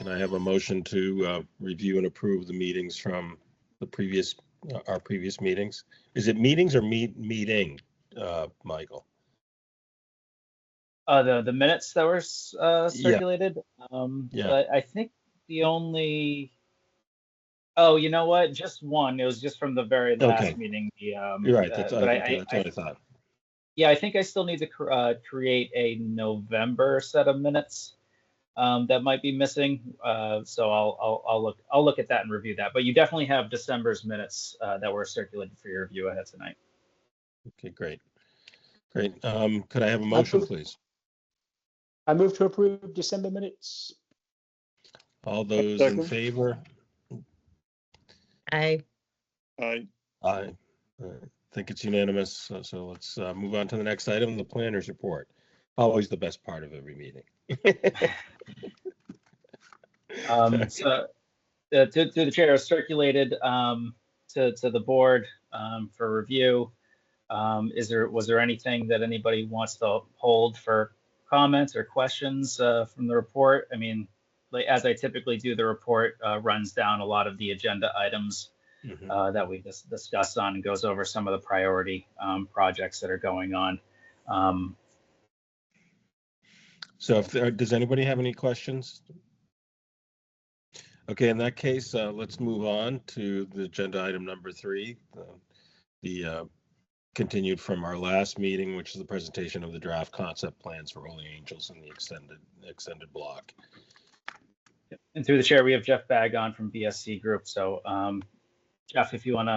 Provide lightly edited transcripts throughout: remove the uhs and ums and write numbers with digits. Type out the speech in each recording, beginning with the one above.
Can I have a motion to review and approve the meetings from the previous, our previous meetings? Is it meetings or meeting, Michael? The minutes that were circulated. Yeah. I think the only. Oh, you know what? Just one. It was just from the very last Okay. meeting. You're right. That's But what I thought. Yeah, I think I still need to create a November set of minutes that might be missing. So I'll look at that and review that. But you definitely have December's minutes that were circulated for your review ahead tonight. Okay, great. Great. Could I have a motion, please? I move to approve December minutes. All those in favor? Aye. Aye. I think it's unanimous. So let's move on to the next item, the planner's report. Always the best part of every meeting. So to the chair, circulated to the board for review. Was there anything that anybody wants to hold for comments or questions from the report? I mean, like, as I typically do, the report runs down a lot of the agenda items that we discussed on and goes over some of the priority projects that are going on. So does anybody have any questions? Okay, in that case, let's move on to the agenda item number 3, the continued from our last meeting, which is the presentation of the draft concept plans for Holy Angels in the extended block. And through the chair, we have Jeff Bagg on from BSC Group. So Jeff, if you want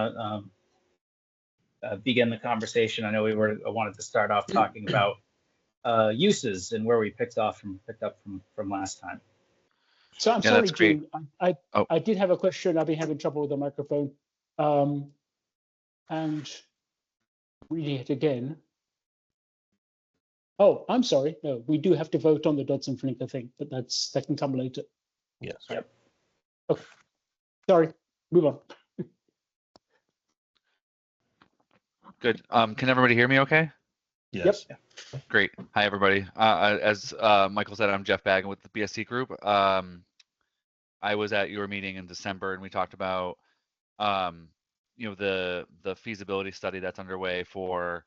to begin the conversation, I know we wanted to start off talking about uses and where we picked up from last time. So I'm Yeah, sorry, that's great. Jim. I did have a question. I've been having trouble with the microphone. And reading it again. Oh, I'm sorry. No, we do have to vote on the Dodson Flinker thing, but that can come later. Yes. Yep. Okay. Sorry. Move on. Good. Can everybody hear me okay? Yes. Yep. Great. Hi, everybody. As Michael said, I'm Jeff Bagg with the BSC Group. I was at your meeting in December, and we talked about the feasibility study that's underway for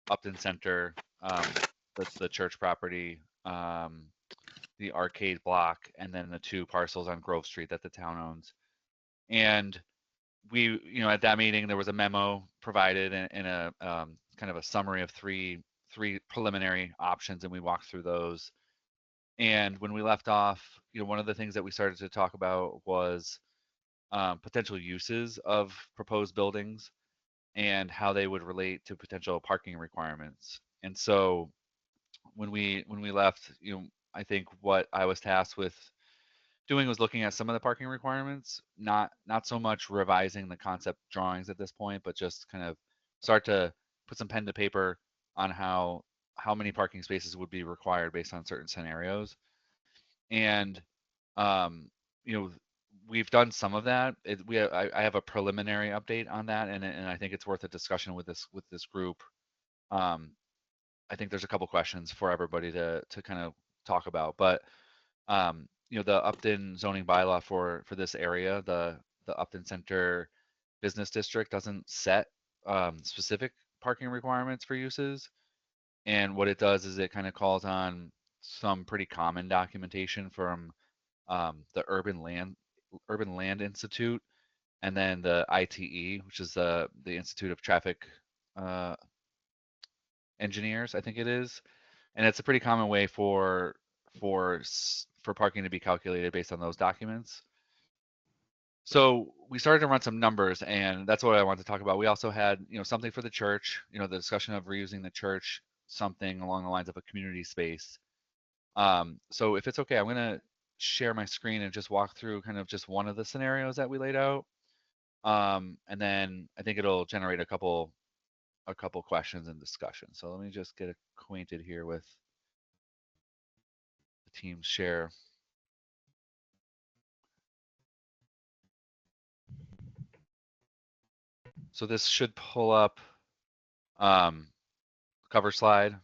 Upton Center, that's the church property, the arcade block, and then the 2 parcels on Grove Street that the town owns. And we, at that meeting, there was a memo provided in a kind of a summary of three preliminary options, and we walked through those. And when we left off, one of the things that we started to talk about was potential uses of proposed buildings and how they would relate to potential parking requirements. And so when we left, I think what I was tasked with doing was looking at some of the parking requirements, not so much revising the concept drawings at this point, but just kind of start to put some pen to paper on how many parking spaces would be required based on certain scenarios. And we've done some of that. I have a preliminary update on that, and I think it's worth a discussion with this group. I think there's a couple questions for everybody to kind of talk about, but the Upton zoning bylaw for this area, the Upton Center Business District, doesn't set specific parking requirements for uses. And what it does is it kind of calls on some pretty common documentation from the Urban Land Institute, and then the ITE, which is the Institute of Traffic Engineers, I think it is. And it's a pretty common way for parking to be calculated based on those documents. So we started to run some numbers, and that's what I wanted to talk about. We also had, something for the church, the discussion of reusing the church, something along the lines of a community space. So if it's okay, I'm going to share my screen and just walk through kind of just one of the scenarios that we laid out. And then I think it'll generate a couple questions and discussion. So let me just get acquainted here with the team's share. So this should pull up cover slide.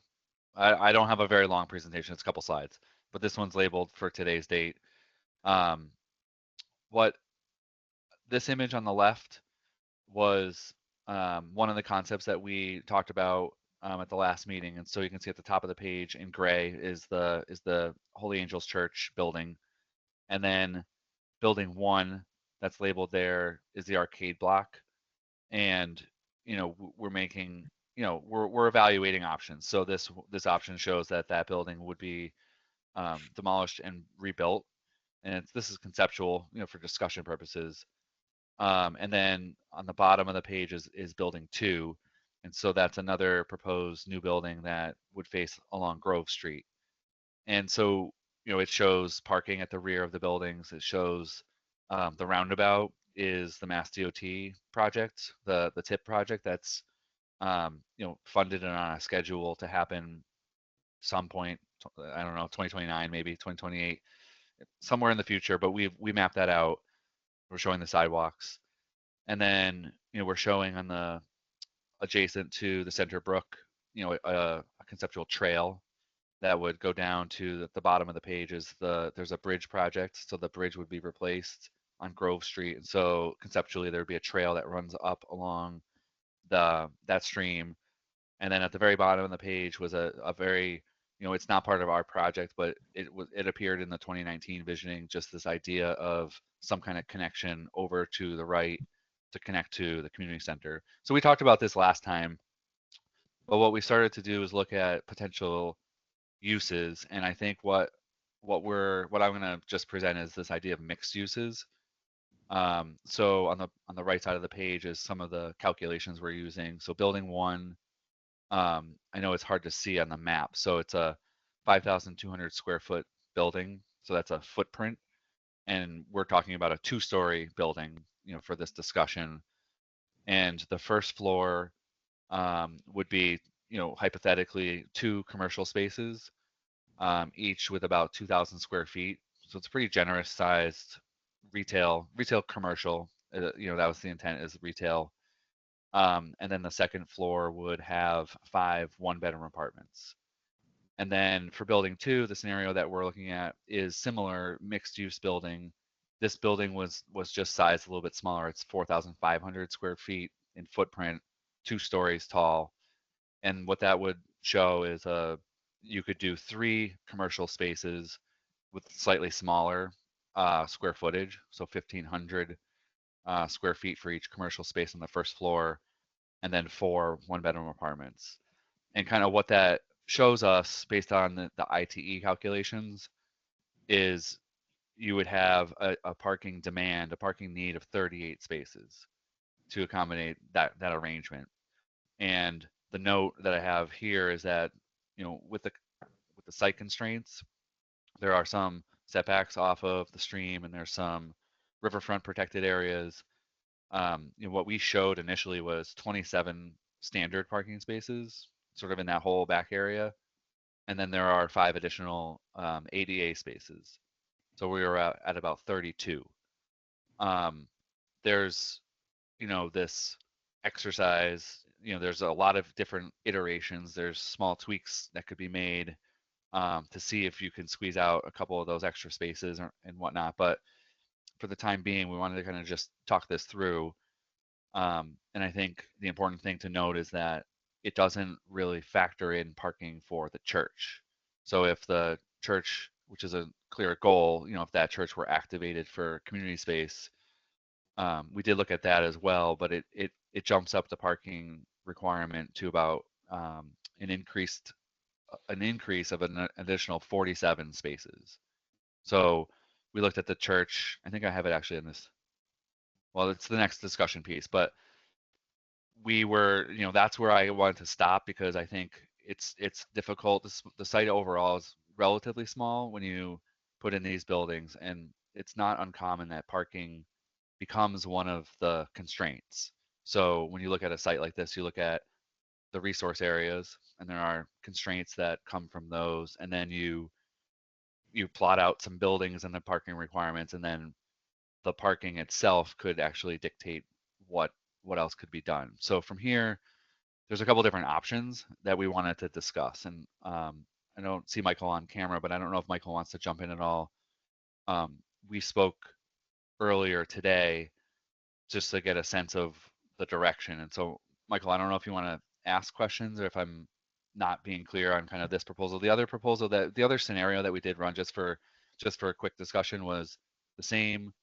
I don't have a very long presentation, it's a couple slides, but this one's labeled for today's date. What this image on the left was one of the concepts that we talked about at the last meeting. And so you can see at the top of the page in gray is the Holy Angels Church building. And then building 1 that's labeled there is the arcade block. And, we're making, we're evaluating options. So this option shows that building would be demolished and rebuilt. And this is conceptual, for discussion purposes. And then on the bottom of the page is building 2. And so that's another proposed new building that would face along Grove Street. And so, it shows parking at the rear of the buildings. It shows the roundabout is the Mass DOT project, the TIP project that's, funded and on a schedule to happen some point, I don't know, 2029, maybe 2028, somewhere in the future, but we mapped that out. We're showing the sidewalks. And then, we're showing on the adjacent to the Center Brook, a conceptual trail that would go down to the bottom of the page. There's a bridge project. So the bridge would be replaced on Grove Street. And so conceptually there'd be a trail that runs up along that stream. And then at the very bottom of the page was a very, it's not part of our project, but it appeared in the 2019 visioning, just this idea of some kind of connection over to the right to connect to the community center. So we talked about this last time, but what we started to do is look at potential uses. And I think what I'm going to just present is this idea of mixed uses. So on the right side of the page is some of the calculations we're using. So building 1, I know it's hard to see on the map. So it's a 5,200 square foot building. So that's a footprint. And we're talking about a 2-story building, for this discussion. And the first floor would be, hypothetically 2 commercial spaces, each with about 2,000 square feet. So it's a pretty generous sized retail commercial. That was the intent, is retail. And then the second floor would have 5 1-bedroom apartments. And then for building 2, the scenario that we're looking at is similar, mixed use building. This building was just sized a little bit smaller. It's 4,500 square feet in footprint, 2 stories tall. And what that would show is you could do 3 commercial spaces with slightly smaller square footage, so 1,500 square feet for each commercial space on the first floor, and then 4 1-bedroom apartments. And kind of what that shows us based on the ITE calculations is you would have a parking need of 38 spaces to accommodate that arrangement. And the note that I have here is that, with the site constraints, there are some setbacks off of the stream, and there's some riverfront protected areas. What we showed initially was 27 standard parking spaces, sort of in that whole back area. And then there are 5 additional ADA spaces. So we were at about 32. There's, this exercise, there's a lot of different iterations. There's small tweaks that could be made to see if you can squeeze out a couple of those extra spaces and whatnot. But for the time being, we wanted to kind of just talk this through. And I think the important thing to note is that it doesn't really factor in parking for the church. So if the church, which is a clear goal, if that church were activated for community space, we did look at that as well, but it jumps up the parking requirement to about an increase of an additional 47 spaces. So we looked at the church. I think I have it actually in this. Well, it's the next discussion piece, but we were, that's where I wanted to stop, because I think it's difficult. The site overall is relatively small when you put in these buildings, and it's not uncommon that parking becomes one of the constraints. So when you look at a site like this, you look at the resource areas, and there are constraints that come from those, and then you plot out some buildings and the parking requirements, and then the parking itself could actually dictate what else could be done. So from here, there's a couple different options that we wanted to discuss. And I don't see Michael on camera, but I don't know if Michael wants to jump in at all we spoke earlier today just to get a sense of the direction. And so, Michael, I don't know if you want to ask questions or if I'm not being clear on kind of this proposal. The other scenario that we did run just for a quick discussion was the same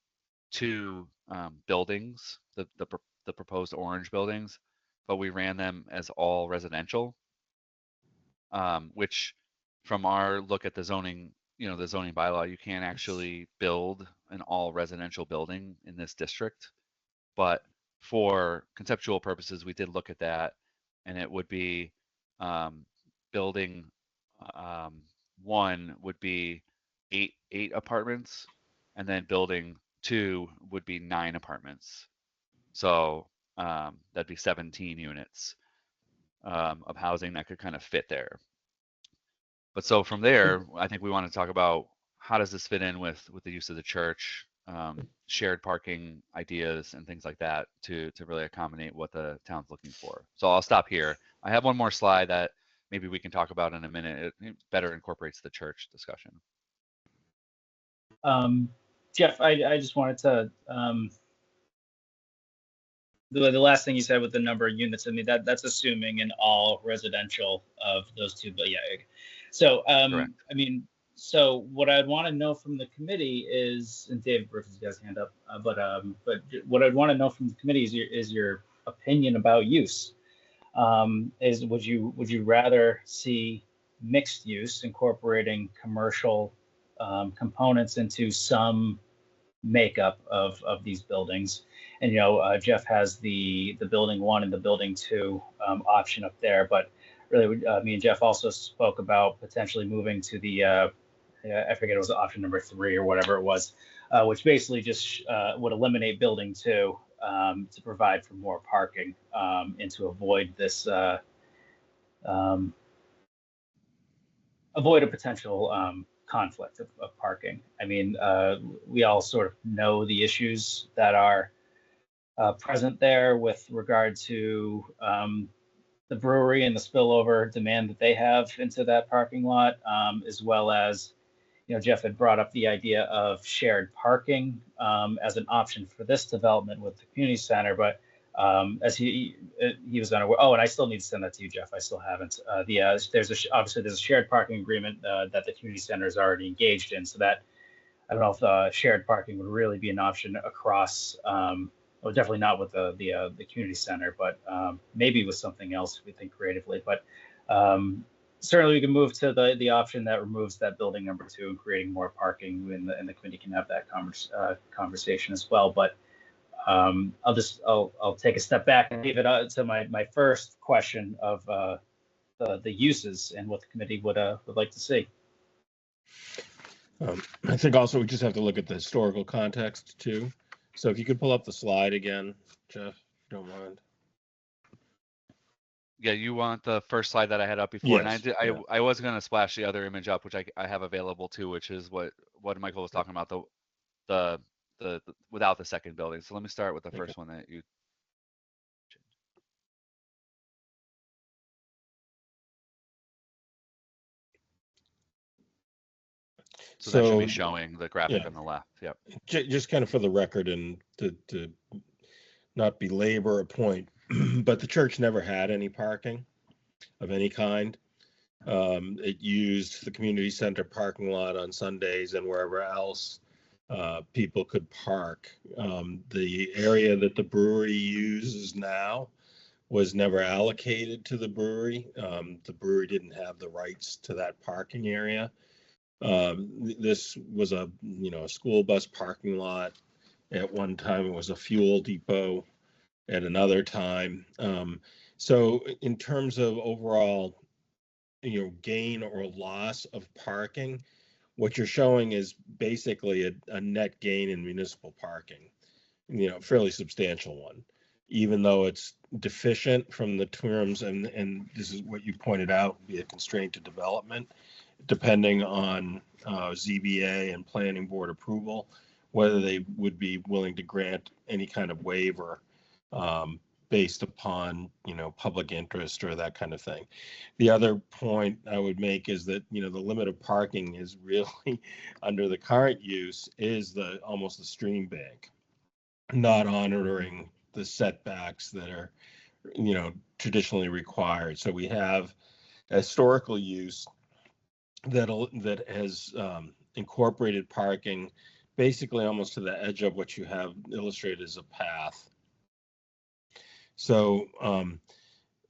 two buildings, the proposed orange buildings, but we ran them as all residential, which from our look at the zoning, the zoning bylaw, you can't actually build an all residential building in this district. But for conceptual purposes, we did look at that, and it would be building 1 would be eight apartments, and then building 2 would be 9 apartments. So that'd be 17 units of housing that could kind of fit there. But so from there, I think we want to talk about how does this fit in with the use of the church, shared parking ideas and things like that to really accommodate what the town's looking for. So I'll stop here. I have one more slide that maybe we can talk about in a minute. It better incorporates the church discussion. Jeff, I just wanted to, the last thing you said with the number of units, I mean, that's assuming an all residential of those two, but yeah. So, Correct. I mean, so what I'd want to know from the committee is, and Dave Griffith's got his hand up, but what I'd want to know from the committee is your opinion about use. Would you rather see mixed use incorporating commercial components into some makeup of these buildings? And Jeff has the building 1 and the building 2 option up there, but really me and Jeff also spoke about potentially moving to the I forget, it was option number 3 or whatever it was, which basically just would eliminate building 2 to provide for more parking and to avoid this avoid a potential conflict of parking. I mean, we all sort of know the issues that are present there with regard to the brewery and the spillover demand that they have into that parking lot, as well as, Jeff had brought up the idea of shared parking as an option for this development with the community center, but as he was unaware. Oh, and I still need to send that to you, Jeff. I still haven't. Obviously there's a shared parking agreement that the community center is already engaged in, so that I don't know if shared parking would really be an option across. Well, definitely not with the community center, but maybe with something else if we think creatively. But certainly we can move to the option that removes that building number 2 and creating more parking, and the committee can have that conversation as well. But I'll take a step back and leave it to my first question of the uses and what the committee would like to see. I think also we just have to look at the historical context too. So if you could pull up the slide again, Jeff, if you don't mind. Yeah, you want the first slide that I had up before, Yes, and yeah. I was going to splash the other image up, which I have available too, which is what Michael was talking about, the without the second building. So let me start with the first one that you. So that should be showing the graphic on the left. Yep. Just kind of for the record and to not belabor a point, but the church never had any parking of any kind. It used the community center parking lot on Sundays and wherever else people could park. The area that the brewery uses now was never allocated to the brewery. The brewery didn't have the rights to that parking area. This was a school bus parking lot. At one time, it was a fuel depot. At another time, so in terms of overall, gain or loss of parking, what you're showing is basically a net gain in municipal parking. Fairly substantial one, even though it's deficient from the terms, and this is what you pointed out, be a constraint to development, depending on ZBA and planning board approval, whether they would be willing to grant any kind of waiver based upon, public interest or that kind of thing. The other point I would make is that, the limit of parking is really under the current use is almost the stream bank, not honoring the setbacks that are, traditionally required. So we have a historical use that has incorporated parking basically almost to the edge of what you have illustrated as a path. So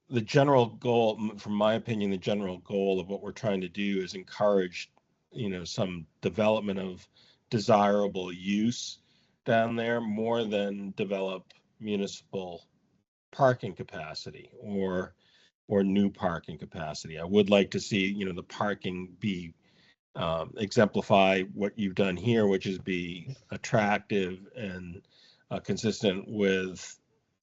the general goal, from my opinion, the general goal of what we're trying to do is encourage, some development of desirable use down there more than develop municipal parking capacity or new parking capacity. I would like to see, the parking be exemplify what you've done here, which is be attractive and consistent with,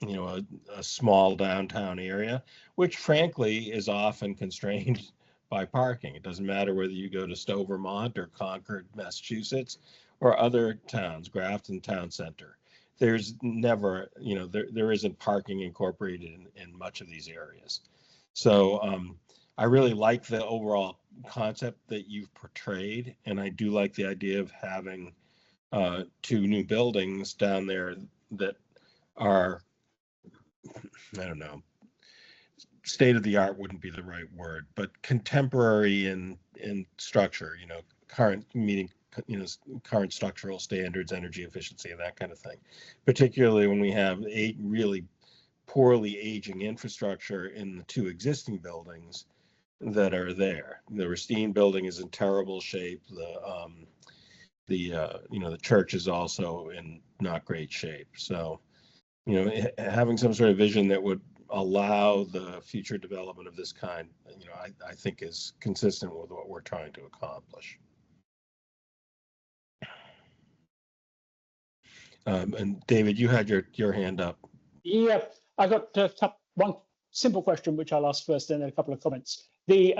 a small downtown area, which frankly is often constrained by parking. It doesn't matter whether you go to Stowe, Vermont or Concord, Massachusetts, or other towns, Grafton Town Center. There's never, there isn't parking incorporated in much of these areas. So I really like the overall concept that you've portrayed, and I do like the idea of having 2 new buildings down there that are, I don't know, state of the art wouldn't be the right word, but contemporary in structure, current meeting, current structural standards, energy efficiency, and that kind of thing. Particularly when we have really poorly aging infrastructure in the 2 existing buildings that are there. The Racine building is in terrible shape. The church is also in not great shape. So, having some sort of vision that would allow the future development of this kind, I think is consistent with what we're trying to accomplish. And David, you had your hand up. Yeah, I got one simple question, which I'll ask first, and then a couple of comments. The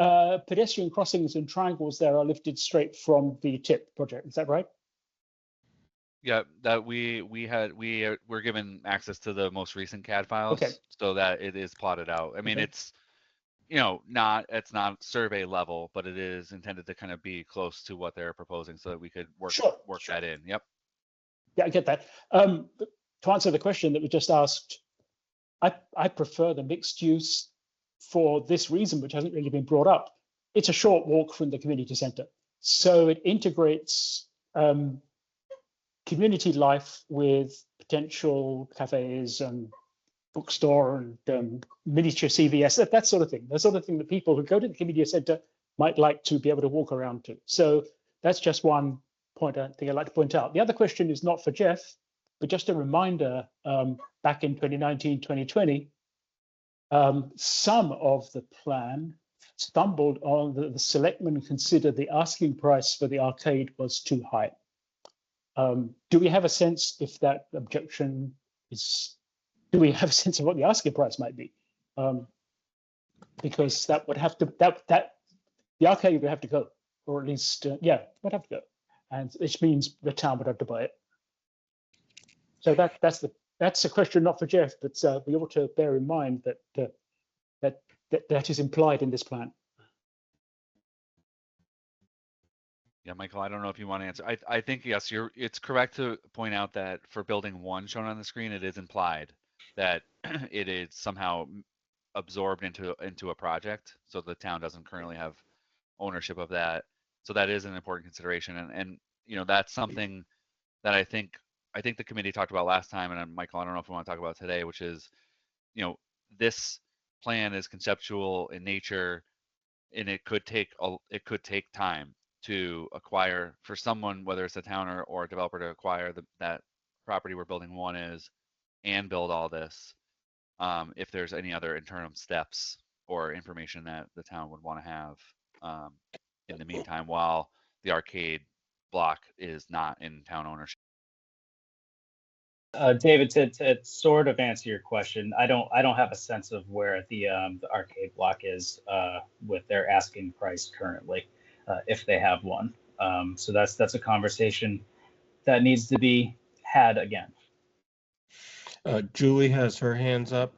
pedestrian crossings and triangles there are lifted straight from the TIP project. Is that right? Yeah, that we're given access to the most recent CAD files, Okay. so that it is plotted out. I mean, Okay. it's not survey level, but it is intended to kind of be close to what they're proposing, so that we could work Sure. that in. Yep. Yeah, I get that. To answer the question that was just asked, I prefer the mixed use for this reason, which hasn't really been brought up. It's a short walk from the community center, so it integrates community life with potential cafes and bookstore and miniature CVS, that sort of thing. The sort of thing that people who go to the community center might like to be able to walk around to. So that's just one point I think I'd like to point out. The other question is not for Jeff, but just a reminder, back in 2019, 2020, some of the plan stumbled on the selectmen considered the asking price for the arcade was too high. Do we have a sense if that objection is, do we have a sense of what the asking price might be? Because that would have to, the arcade would have to go, or at least, would have to go. And which means the town would have to buy it. So that's a question not for Jeff, but we ought to bear in mind that is implied in this plan. Yeah, Michael, I don't know if you want to answer. I think, yes, it's correct to point out that for building 1 shown on the screen, it is implied that it is somehow absorbed into a project. So the town doesn't currently have ownership of that. So that is an important consideration. And that's something that I think the committee talked about last time. And Michael, I don't know if we want to talk about today, which is, this plan is conceptual in nature, and it could take time to acquire for someone, whether it's a town or a developer, to acquire that property where building 1 is and build all this. If there's any other interim steps or information that the town would want to have in the meantime, while the arcade block is not in town ownership. David, to sort of answer your question, I don't have a sense of where the arcade block is with their asking price currently, if they have one. So that's a conversation that needs to be had again. Julie has her hands up.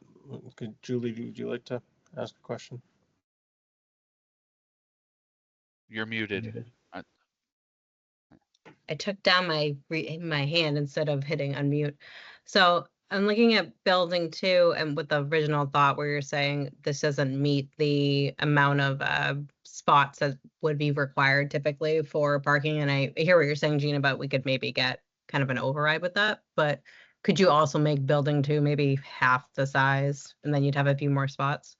Julie, would you like to ask a question? You're muted. Muted. I took down my hand instead of hitting unmute. So I'm looking at building 2 and with the original thought where you're saying this doesn't meet the amount of spots that would be required typically for parking. And I hear what you're saying, Gina, about we could maybe get kind of an override with that. But could you also make building 2 maybe half the size and then you'd have a few more spots?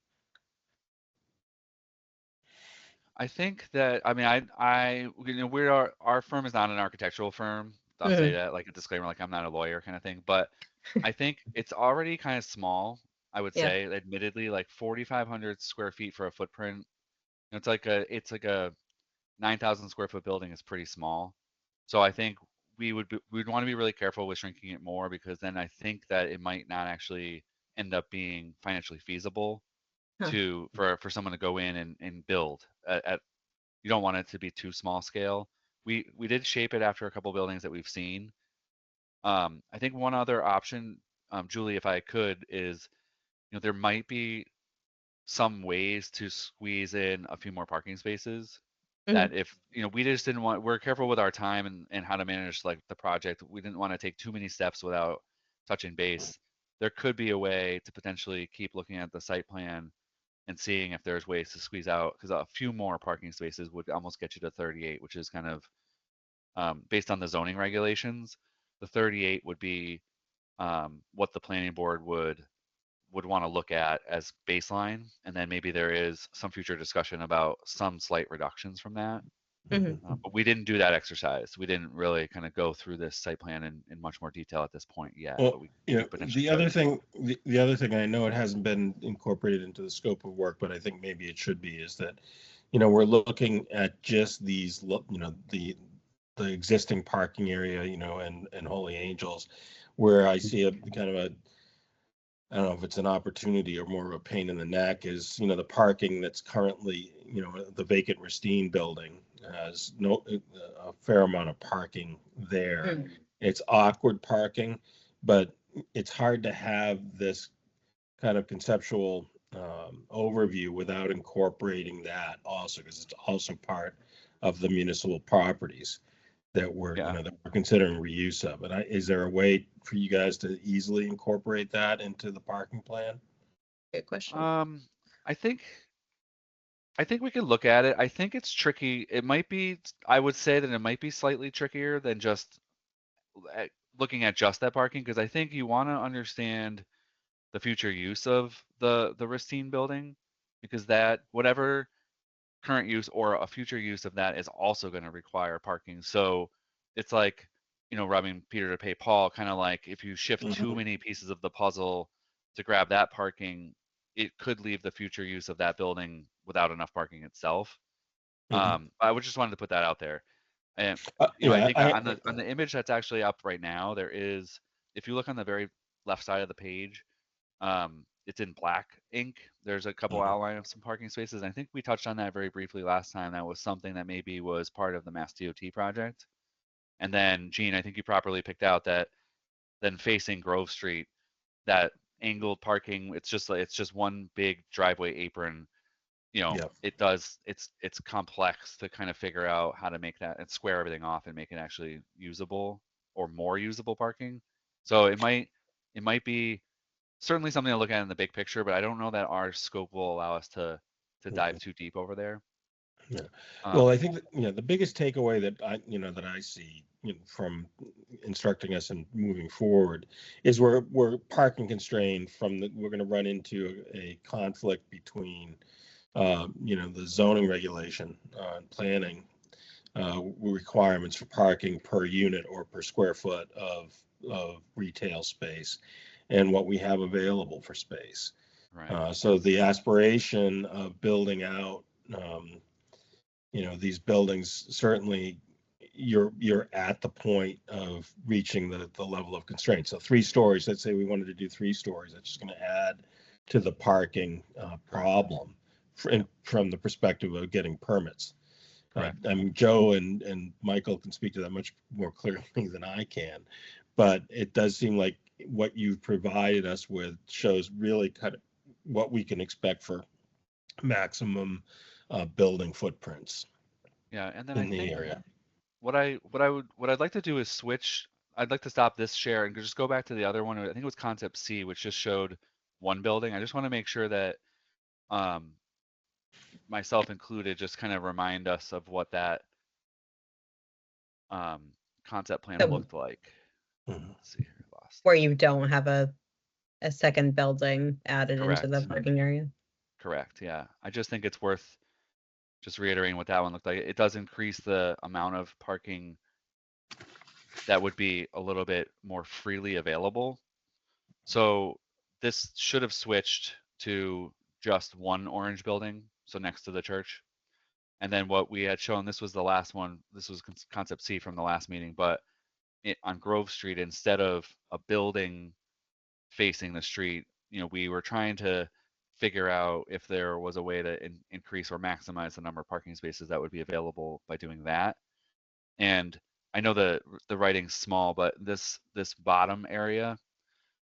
I think that, I mean, our firm is not an architectural firm. I'll say that like a disclaimer, like I'm not a lawyer kind of thing, but I think it's already kind of small. I would Yeah. say, admittedly, like 4,500 square feet for a footprint. It's like a 9,000 square foot building is pretty small. So I think we'd want to be really careful with shrinking it more, because then I think that it might not actually end up being financially feasible for someone to go in and build at you don't want it to be too small scale. We did shape it after a couple buildings that we've seen. I think one other option, Julie, if I could, is there might be some ways to squeeze in a few more parking spaces. That if we just didn't want, we're careful with our time and how to manage like the project. We didn't want to take too many steps without touching base. There could be a way to potentially keep looking at the site plan and seeing if there's ways to squeeze out, because a few more parking spaces would almost get you to 38, which is kind of based on the zoning regulations. The 38 would be what the planning board would want to look at as baseline, and then maybe there is some future discussion about some slight reductions from that. But we didn't do that exercise. We didn't really kind of go through this site plan in much more detail at this point yet. Well, but we the other thing, I know it hasn't been incorporated into the scope of work, but I think maybe it should be, is that, we're looking at just these, the existing parking area, and Holy Angels, where I see a kind of a, I don't know if it's an opportunity or more of a pain in the neck, is, the parking that's currently, the vacant Racine building has a fair amount of parking there. It's awkward parking, but it's hard to have this kind of conceptual overview without incorporating that also, because it's also part of the municipal properties that we're that we're considering reuse of. And is there a way for you guys to easily incorporate that into the parking plan? Good question. I think we could look at it. I think it's tricky. It might be, I would say that it might be slightly trickier than just looking at just that parking, because I think you want to understand the future use of the Racine building, because that, whatever current use or a future use of that, is also going to require parking. So it's like, robbing Peter to pay Paul, kind of like if you shift too many pieces of the puzzle to grab that parking, it could leave the future use of that building without enough parking itself. I would just wanted to put that out there. And I think on the image that's actually up right now, there is, if you look on the very left side of the page, it's in black ink. There's a couple outline of some parking spaces. I think we touched on that very briefly last time. That was something that maybe was part of the Mass DOT project. And then, Gene, I think you properly picked out that then facing Grove Street, that angled parking, it's just one big driveway apron. It's complex to kind of figure out how to make that and square everything off and make it actually usable or more usable parking. So it might be certainly something to look at in the big picture, but I don't know that our scope will allow us to dive too deep over there. Yeah. Well, I think that, the biggest takeaway that I see from instructing us and moving forward is we're parking constrained we're going to run into a conflict between the zoning regulation and planning requirements for parking per unit or per square foot of retail space and what we have available for space. Right. So the aspiration of building out, these buildings, certainly you're at the point of reaching the level of constraint. So 3 stories, let's say we wanted to do 3 stories, that's just going to add to the parking problem from the perspective of getting permits. I mean, Joe and Michael can speak to that much more clearly than I can, but it does seem like what you've provided us with shows really kind of what we can expect for maximum building footprints Yeah, and then in I the think area. what I'd like to do is switch. I'd like to stop this share and just go back to the other one. I think it was concept C, which just showed one building. I just want to make sure that um, myself included, just kind of remind us of what that concept plan So- looked like. Mhm. Let's see here, lost. Where you don't have a second building added into the Correct. parking area. Correct. Yeah. I just think it's worth just reiterating what that one looked like. It does increase the amount of parking that would be a little bit more freely available. So this should have switched to just one orange building, so next to the church. And then what we had shown, this was the last one, this was concept C from the last meeting, but on Grove Street, instead of a building facing the street, we were trying to figure out if there was a way to increase or maximize the number of parking spaces that would be available by doing that. And I know the writing's small, but this bottom area,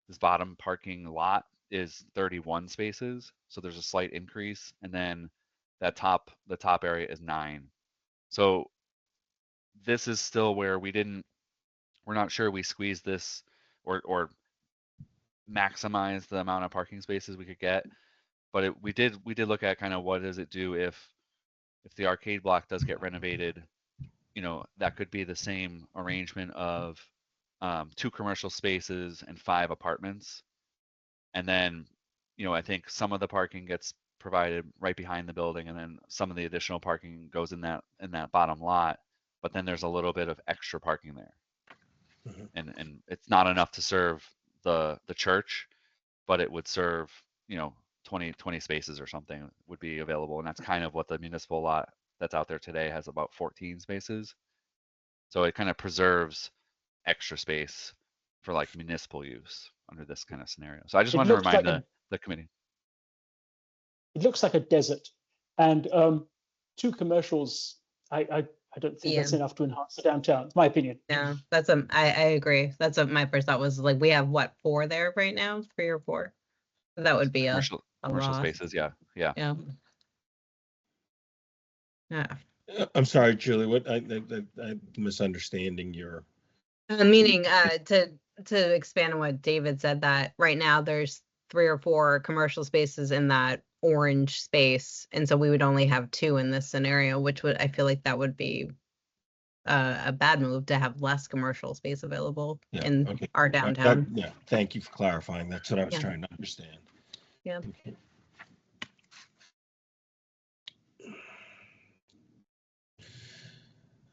this bottom parking lot is 31 spaces, so there's a slight increase, and then the top area is 9. So this is still where we're not sure we squeezed this or maximize the amount of parking spaces we could get, but we did look at kind of what does it do if the arcade block does get renovated. That could be the same arrangement of 2 commercial spaces and 5 apartments. And then, I think some of the parking gets provided right behind the building, and then some of the additional parking goes in that bottom lot. But then there's a little bit of extra parking there. Mhm. And it's not enough to serve the church, but it would serve, 20 spaces or something would be available. And that's kind of what the municipal lot that's out there today has, about 14 spaces. So it kind of preserves extra space for like municipal use under this kind of scenario. So I just It wanted to looks remind like the committee. It looks like a desert, and 2 commercials. I don't think that's Yeah. enough to enhance the downtown. It's my opinion. Yeah, that's I agree. That's what my first thought was. Like, we have what, 4 there right now, 3 or 4. That would be a Commercial lot. spaces, yeah. Yeah. Yeah. I'm sorry, Julie, what I'm misunderstanding your. Meaning, to expand on what David said, that right now there's 3 or 4 commercial spaces in that orange space, and so we would only have 2 in this scenario, which I feel like that would be a bad move to have less commercial space available in Okay. our downtown. Yeah, thank you for clarifying. That's what I was Yeah. trying to understand. Yeah. Okay.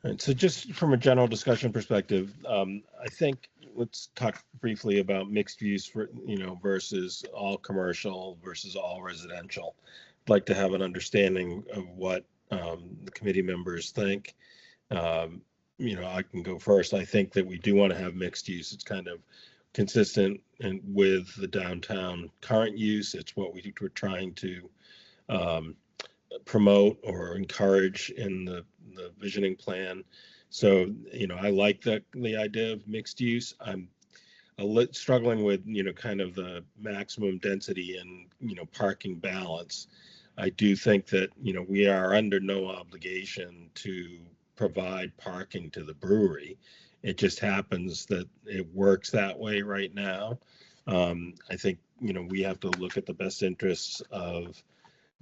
All right, so just from a general discussion perspective, I think let's talk briefly about mixed use for, versus all commercial versus all residential. I'd like to have an understanding of what the committee members think. I can go first. I think that we do want to have mixed use. It's kind of consistent and with the downtown current use. It's what we're trying to promote or encourage in the visioning plan. So, I like the idea of mixed use. I'm struggling with, kind of the maximum density and, parking balance. I do think that, we are under no obligation to provide parking to the brewery. It just happens that it works that way right now. I think, we have to look at the best interests of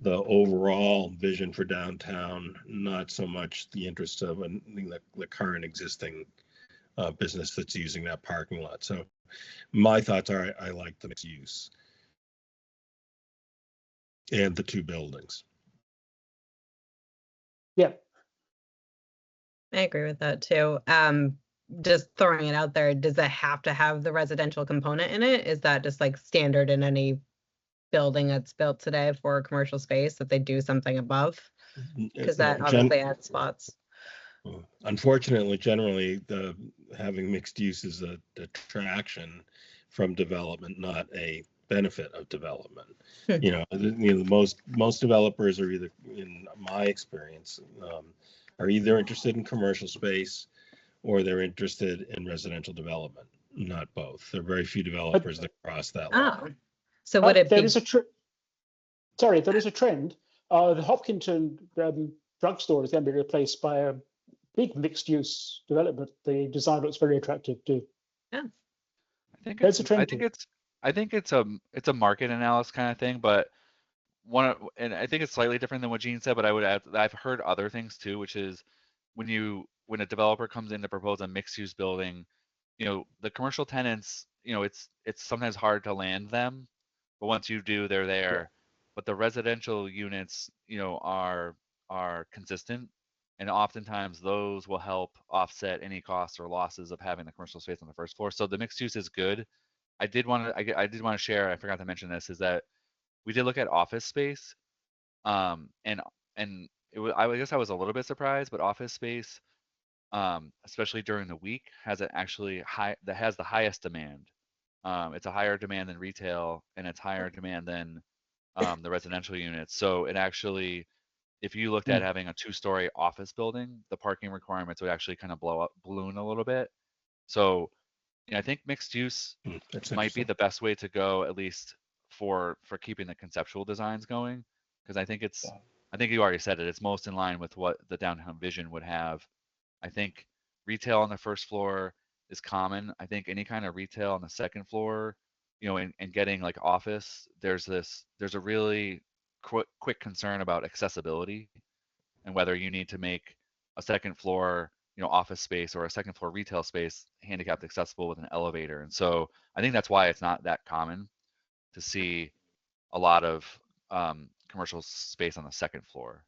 the overall vision for downtown, not so much the interests of the current existing business that's using that parking lot. So my thoughts are I like the mixed use and the 2 buildings. Yeah, I agree with that too. Just throwing it out there, does it have to have the residential component in it? Is that just like standard in any building that's built today for a commercial space, that they do something above? Because that obviously adds spots. Unfortunately, generally, having mixed use is a detraction from development, not a benefit of development. Most developers are either, in my experience, are either interested in commercial space or they're interested in residential development. not both. There are very few developers that cross that line. Oh, so would it There be? is a there is a trend. The Hopkinton drugstore is going to be replaced by a big mixed-use development. The design looks very attractive too. I think There's it's, a trend I to think it's a market analysis kind of thing, but and I think it's slightly different than what Gene said, but I would add, I've heard other things too, which is when a developer comes in to propose a mixed use building, the commercial tenants, it's sometimes hard to land them, but once you do, they're there. But the residential units, are consistent, and oftentimes those will help offset any costs or losses of having the commercial space on the first floor. So the mixed use is good. I did want to share, I forgot to mention this, is that we did look at office space, and I guess I was a little bit surprised, but office space, especially during the week, has the highest demand. It's a higher demand than retail, and it's higher demand than the residential units. So it actually, if you looked at having a 2-story office building, the parking requirements would actually kind of balloon a little bit. So I think mixed use That's might be interesting. the best way to go, at least for keeping the conceptual designs going, because I think you already said it, it's most in line with what the downtown vision would have. I think retail on the first floor is common. I think any kind of retail on the second floor, and getting like office, there's a really quick concern about accessibility and whether you need to make a second floor office space or a second floor retail space handicapped accessible with an elevator. And so I think that's why it's not that common to see a lot of commercial space on the second floor.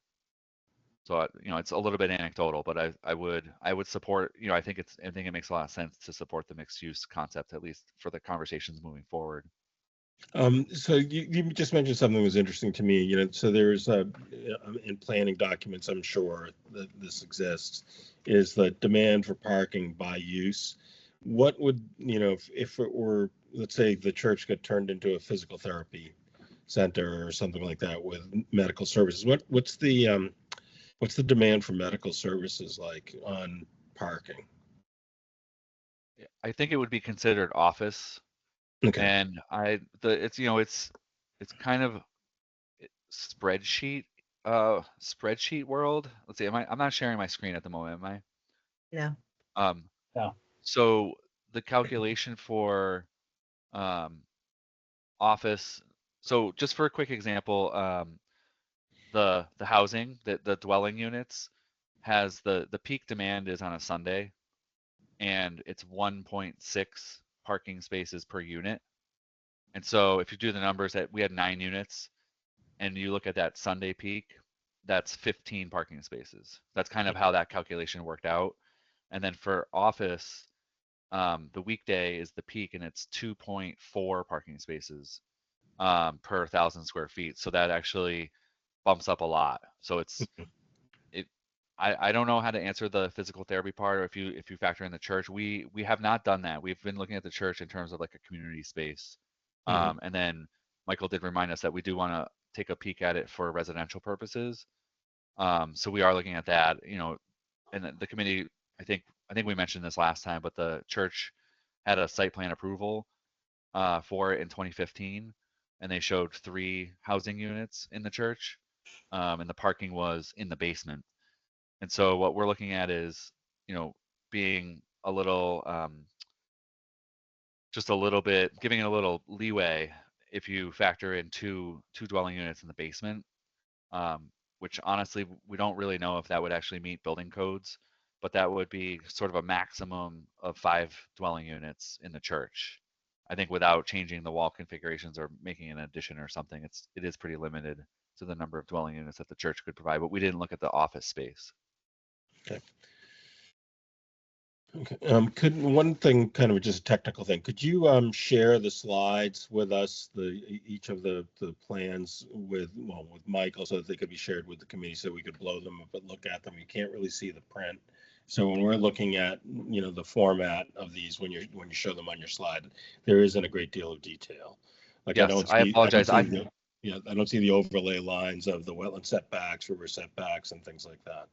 So it's a little bit anecdotal, but I would support, I think it makes a lot of sense to support the mixed use concept, at least for the conversations moving forward. So you just mentioned something that was interesting to me. So there's in planning documents, I'm sure that this exists, is the demand for parking by use. What would, if it were, let's say the church got turned into a physical therapy center or something like that with medical services, what's the demand for medical services like on parking? I think it would be considered office. Okay. And it's kind of spreadsheet world. Let's see, I'm not sharing my screen at the moment, am I? No. No. So the calculation for office, so just for a quick example, the housing, the dwelling units has the peak demand is on a Sunday, and it's 1.6 parking spaces per unit. And so if you do the numbers, that we had 9 units, and you look at that Sunday peak, that's 15 parking spaces. That's kind of how that calculation worked out. And then for office, the weekday is the peak, and it's 2.4 parking spaces per 1,000 square feet. So that actually bumps up a lot. So I don't know how to answer the physical therapy part, or if you factor in the church. We have not done that. We've been looking at the church in terms of like a community space. And then Michael did remind us that we do want to take a peek at it for residential purposes. So we are looking at that, and the committee, I think we mentioned this last time, but the church had a site plan approval for it in 2015, and they showed 3 housing units in the church, and the parking was in the basement. And so what we're looking at is, being a little, just a little bit, giving it a little leeway if you factor in two dwelling units in the basement, which honestly, we don't really know if that would actually meet building codes, but that would be sort of a maximum of 5 dwelling units in the church. I think without changing the wall configurations or making an addition or something, it is pretty limited to the number of dwelling units that the church could provide, but we didn't look at the office space. Okay. Could one thing, kind of just a technical thing, could you share the slides with us, each of the plans with Michael, so that they could be shared with the committee, so we could blow them up and look at them? You can't really see the print. So when we're looking at the format of these, when you show them on your slide, there isn't a great deal of detail. Like yes, I apologize. I don't see the overlay lines of the wetland setbacks, river setbacks, and things like that.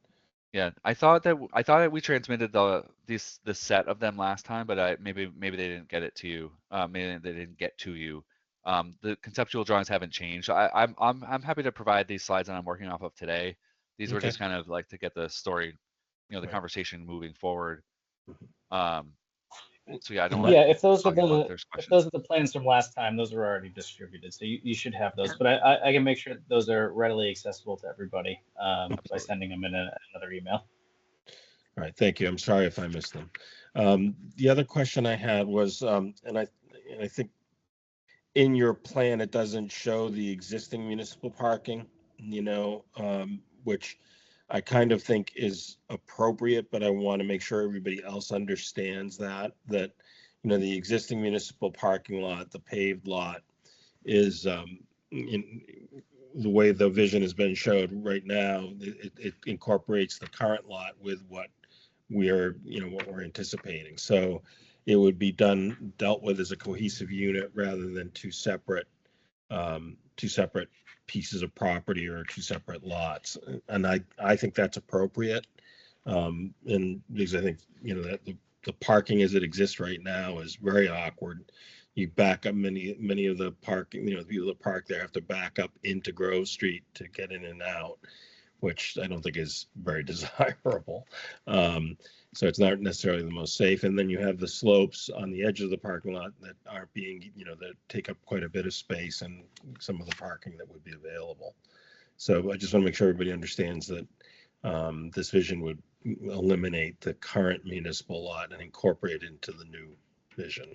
Yeah, I thought that we transmitted the set of them last time, but maybe they didn't get it to you. Maybe they didn't get to you. The conceptual drawings haven't changed. I'm happy to provide these slides that I'm working off of today. These were Okay. just kind of like to get the story, the Right. conversation moving forward. Mhm. So yeah, I don't And want Yeah, to if those are talk about if the there's if questions. those are the plans from last time, those are already distributed, so you should have those. Yeah. But I can make sure that those are readily accessible to everybody by Absolutely. sending them in another email. All right, thank you. I'm sorry if I missed them. The other question I had was, and I think in your plan, it doesn't show the existing municipal parking, which I kind of think is appropriate, but I want to make sure everybody else understands that, the existing municipal parking lot, the paved lot is, in the way the vision has been showed right now, it incorporates the current lot with what we're anticipating. So it would be dealt with as a cohesive unit rather than two separate pieces of property or two separate lots. And I think that's appropriate. And because I think, that the parking as it exists right now is very awkward. You back up many of the parking, the people that park there have to back up into Grove Street to get in and out, which I don't think is very desirable. So it's not necessarily the most safe. And then you have the slopes on the edge of the parking lot that aren't being, that take up quite a bit of space and some of the parking that would be available. So I just want to make sure everybody understands that this vision would eliminate the current municipal lot and incorporate it into the new vision.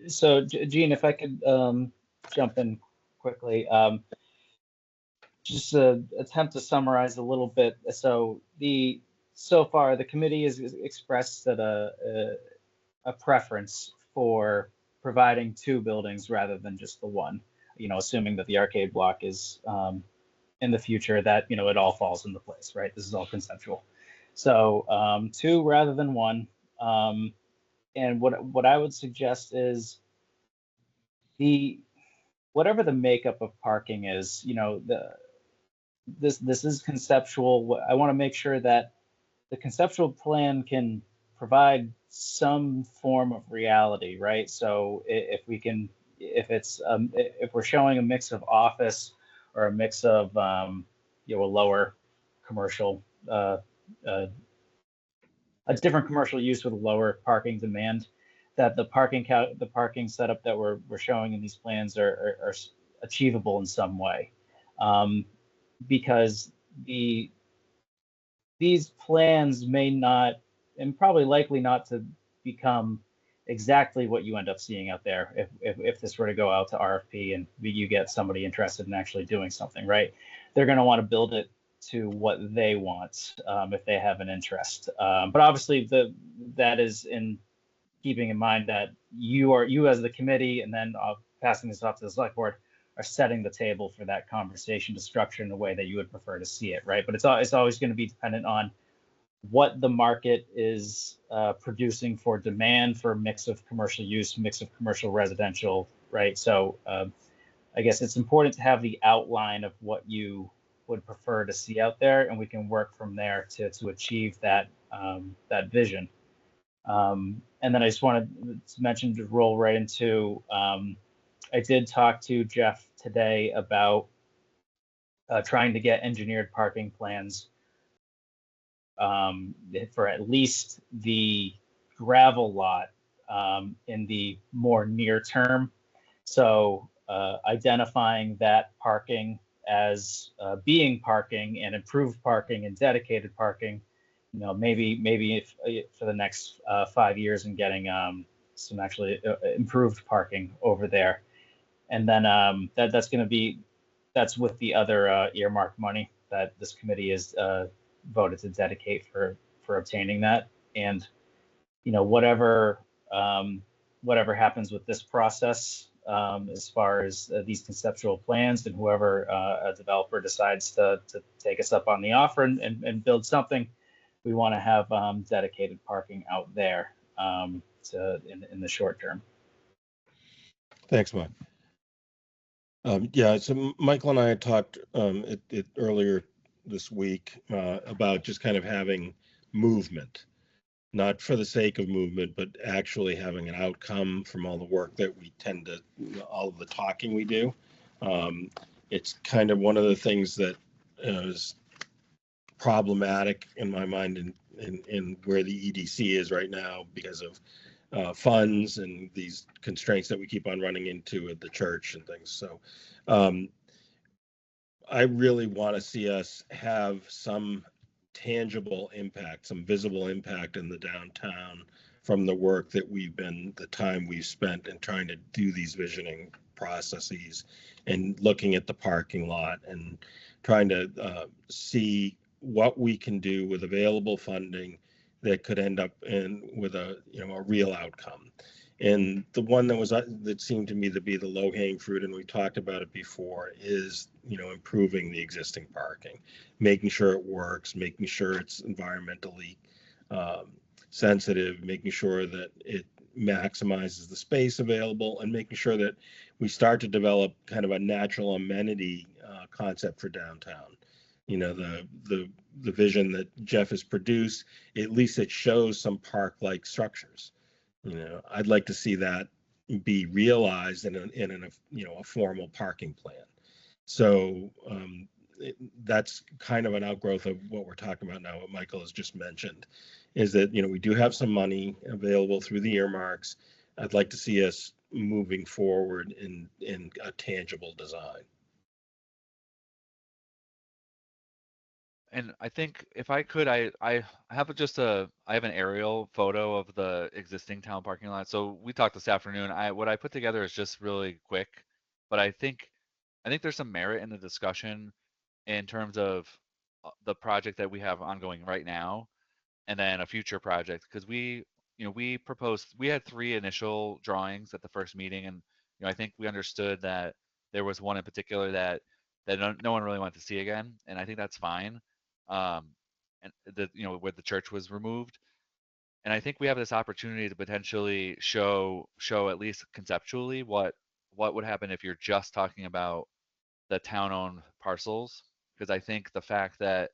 So Gene, if I could jump in quickly, just to attempt to summarize a little bit. So far the committee has expressed that a preference for providing two buildings rather than just the one. Assuming that the arcade block is in the future, that it all falls into place, right? This is all conceptual. So two rather than one. And what I would suggest is whatever the makeup of parking is, this is conceptual. I want to make sure that the conceptual plan can provide some form of reality, right? So if we're showing a mix of office or a mix of a lower commercial, uh, a different commercial use with a lower parking demand, that the parking setup that we're showing in these plans are achievable in some way, because these plans may not, and probably likely not to become exactly what you end up seeing out there if this were to go out to RFP and you get somebody interested in actually doing something, right? They're going to want to build it to what they want if they have an interest. But obviously that is in keeping in mind that you as the committee, and then passing this off to the select board, are setting the table for that conversation to structure in a way that you would prefer to see it, right? But it's always going to be dependent on what the market is producing for demand for a mix of commercial use, mix of commercial residential, right? So I guess it's important to have the outline of what you would prefer to see out there, and we can work from there to achieve that that vision. And then I just wanted to mention, to roll right into, I did talk to Jeff today about trying to get engineered parking plans for at least the gravel lot in the more near term. So identifying that parking as being parking and improved parking and dedicated parking, maybe if, for the next 5 years, and getting some actually improved parking over there. And then that's with the other earmark money that this committee has voted to dedicate for obtaining that. And whatever happens with this process, as far as these conceptual plans, and whoever a developer decides to take us up on the offer and build something, we want to have dedicated parking out there in the short term. Thanks, Mark. Yeah, so Michael and I had talked earlier this week about just kind of having movement, not for the sake of movement, but actually having an outcome from all the work that we tend to, all of the talking we do. It's kind of one of the things that is problematic in my mind in where the EDC is right now because of funds and these constraints that we keep on running into at the church and things. So I really want to see us have some tangible impact, some visible impact in the downtown from the work that the time we've spent in trying to do these visioning processes and looking at the parking lot and trying to see what we can do with available funding that could end up with a real outcome. And the one that seemed to me to be the low-hanging fruit, and we talked about it before, is improving the existing parking, making sure it works, making sure it's environmentally sensitive, making sure that it maximizes the space available, and making sure that we start to develop kind of a natural amenity concept for downtown. The vision that Jeff has produced, at least it shows some park-like structures. I'd like to see that be realized in a formal parking plan. So that's kind of an outgrowth of what we're talking about now. What Michael has just mentioned is that we do have some money available through the earmarks. I'd like to see us moving forward in a tangible design. And I think if I could, I have I have an aerial photo of the existing town parking lot. So we talked this afternoon. What I put together is just really quick, but I think there's some merit in the discussion in terms of the project that we have ongoing right now, and then a future project, because we had 3 initial drawings at the first meeting, and I think we understood that there was one in particular that no one really wanted to see again, and I think that's fine. And where the church was removed, and I think we have this opportunity to potentially show at least conceptually what would happen if you're just talking about the town-owned parcels, because I think the fact that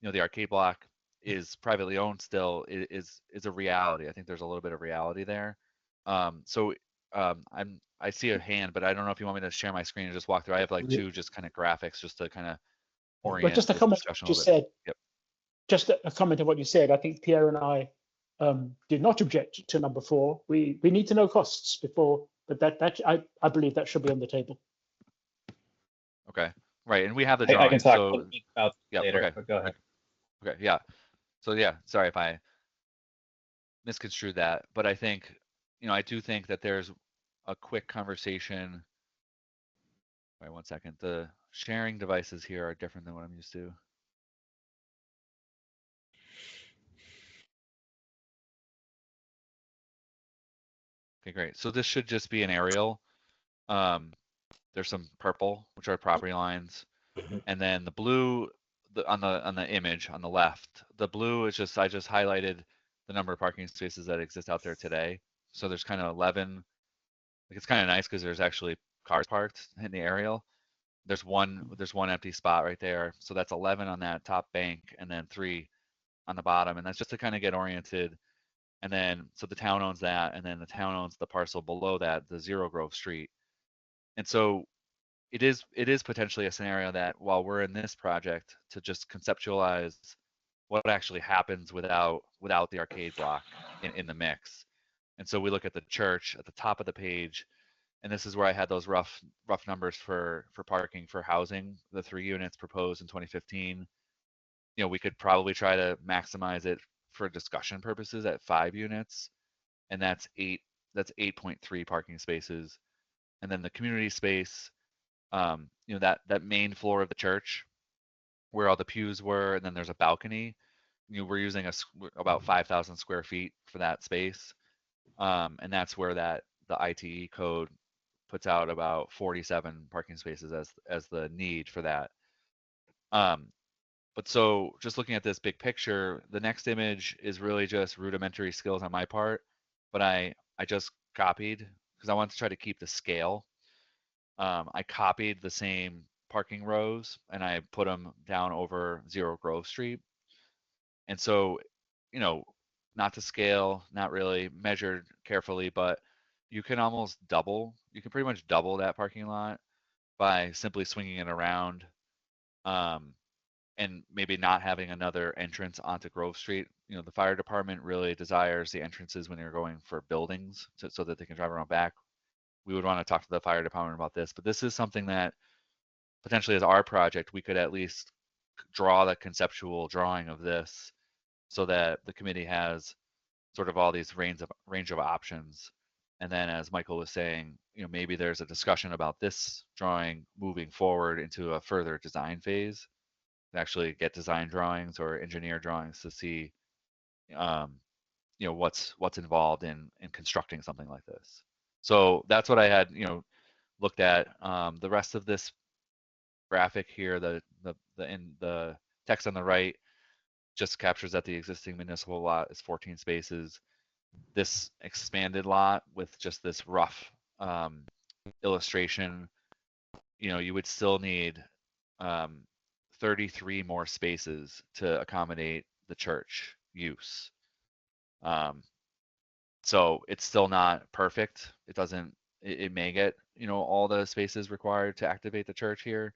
the arcade block is privately owned still is a reality. I think there's a little bit of reality there. I see a hand, but I don't know if you want me to share my screen and just walk through. I have like 2 just kind of graphics just to kind of orient But just a this comment discussion a you little bit. said. Yep. Just a comment on what you said. I think Pierre and I did not object to number 4. We need to know costs before, but I believe that should be on the table. Okay. Right, and we have the I can drawings. talk So about yeah. later, Okay. but go ahead. Okay. Yeah. So yeah. Sorry if I misconstrued that, but I think I do think that there's a quick conversation. Wait 1 second. The sharing devices here are different than what I'm used to. Okay, great. So this should just be an aerial. There's some purple, which are property lines, and then the blue on the image on the left. The blue is I just highlighted the number of parking spaces that exist out there today. So there's kind of 11. Like, it's kind of nice because there's actually cars parked in the aerial. There's one empty spot right there. So that's 11 on that top bank, and then 3 on the bottom, and that's just to kind of get oriented. And then so the town owns that, and then the town owns the parcel below that, the Zero Grove Street. And so it is potentially a scenario that while we're in this project to just conceptualize what actually happens without the arcade block in the mix. And so we look at the church at the top of the page, and this is where I had those rough numbers for parking for housing, the 3 units proposed in 2015. We could probably try to maximize it for discussion purposes at 5 units, and that's 8.3 parking spaces. And then the community space, that main floor of the church where all the pews were, and then there's a balcony. We're using about 5,000 square feet for that space, and that's where the ITE code puts out about 47 parking spaces as the need for that. But so just looking at this big picture, the next image is really just rudimentary skills on my part, but I just copied because I want to try to keep the scale. I copied the same parking rows and I put them down over 0 Grove Street. And so, you know, not to scale, not really measured carefully, but you can almost double, you can pretty much double that parking lot by simply swinging it around, and maybe not having another entrance onto Grove Street. You know, the fire department really desires the entrances when you're going for buildings so that they can drive around back. We would want to talk to the fire department about this, but this is something that potentially as our project, we could at least draw the conceptual drawing of this so that the committee has sort of all these range of options. And then as Michael was saying, you know, maybe there's a discussion about this drawing moving forward into a further design phase, to actually get design drawings or engineer drawings to see, you know, what's involved in constructing something like this. So that's what I had, you know, looked at. The rest of this graphic here, the text on the right just captures that the existing municipal lot is 14 spaces. This expanded lot with just this rough illustration, you know, you would still need 33 more spaces to accommodate the church use. So it's still not perfect. It doesn't, it may get, you know, all the spaces required to activate the church here,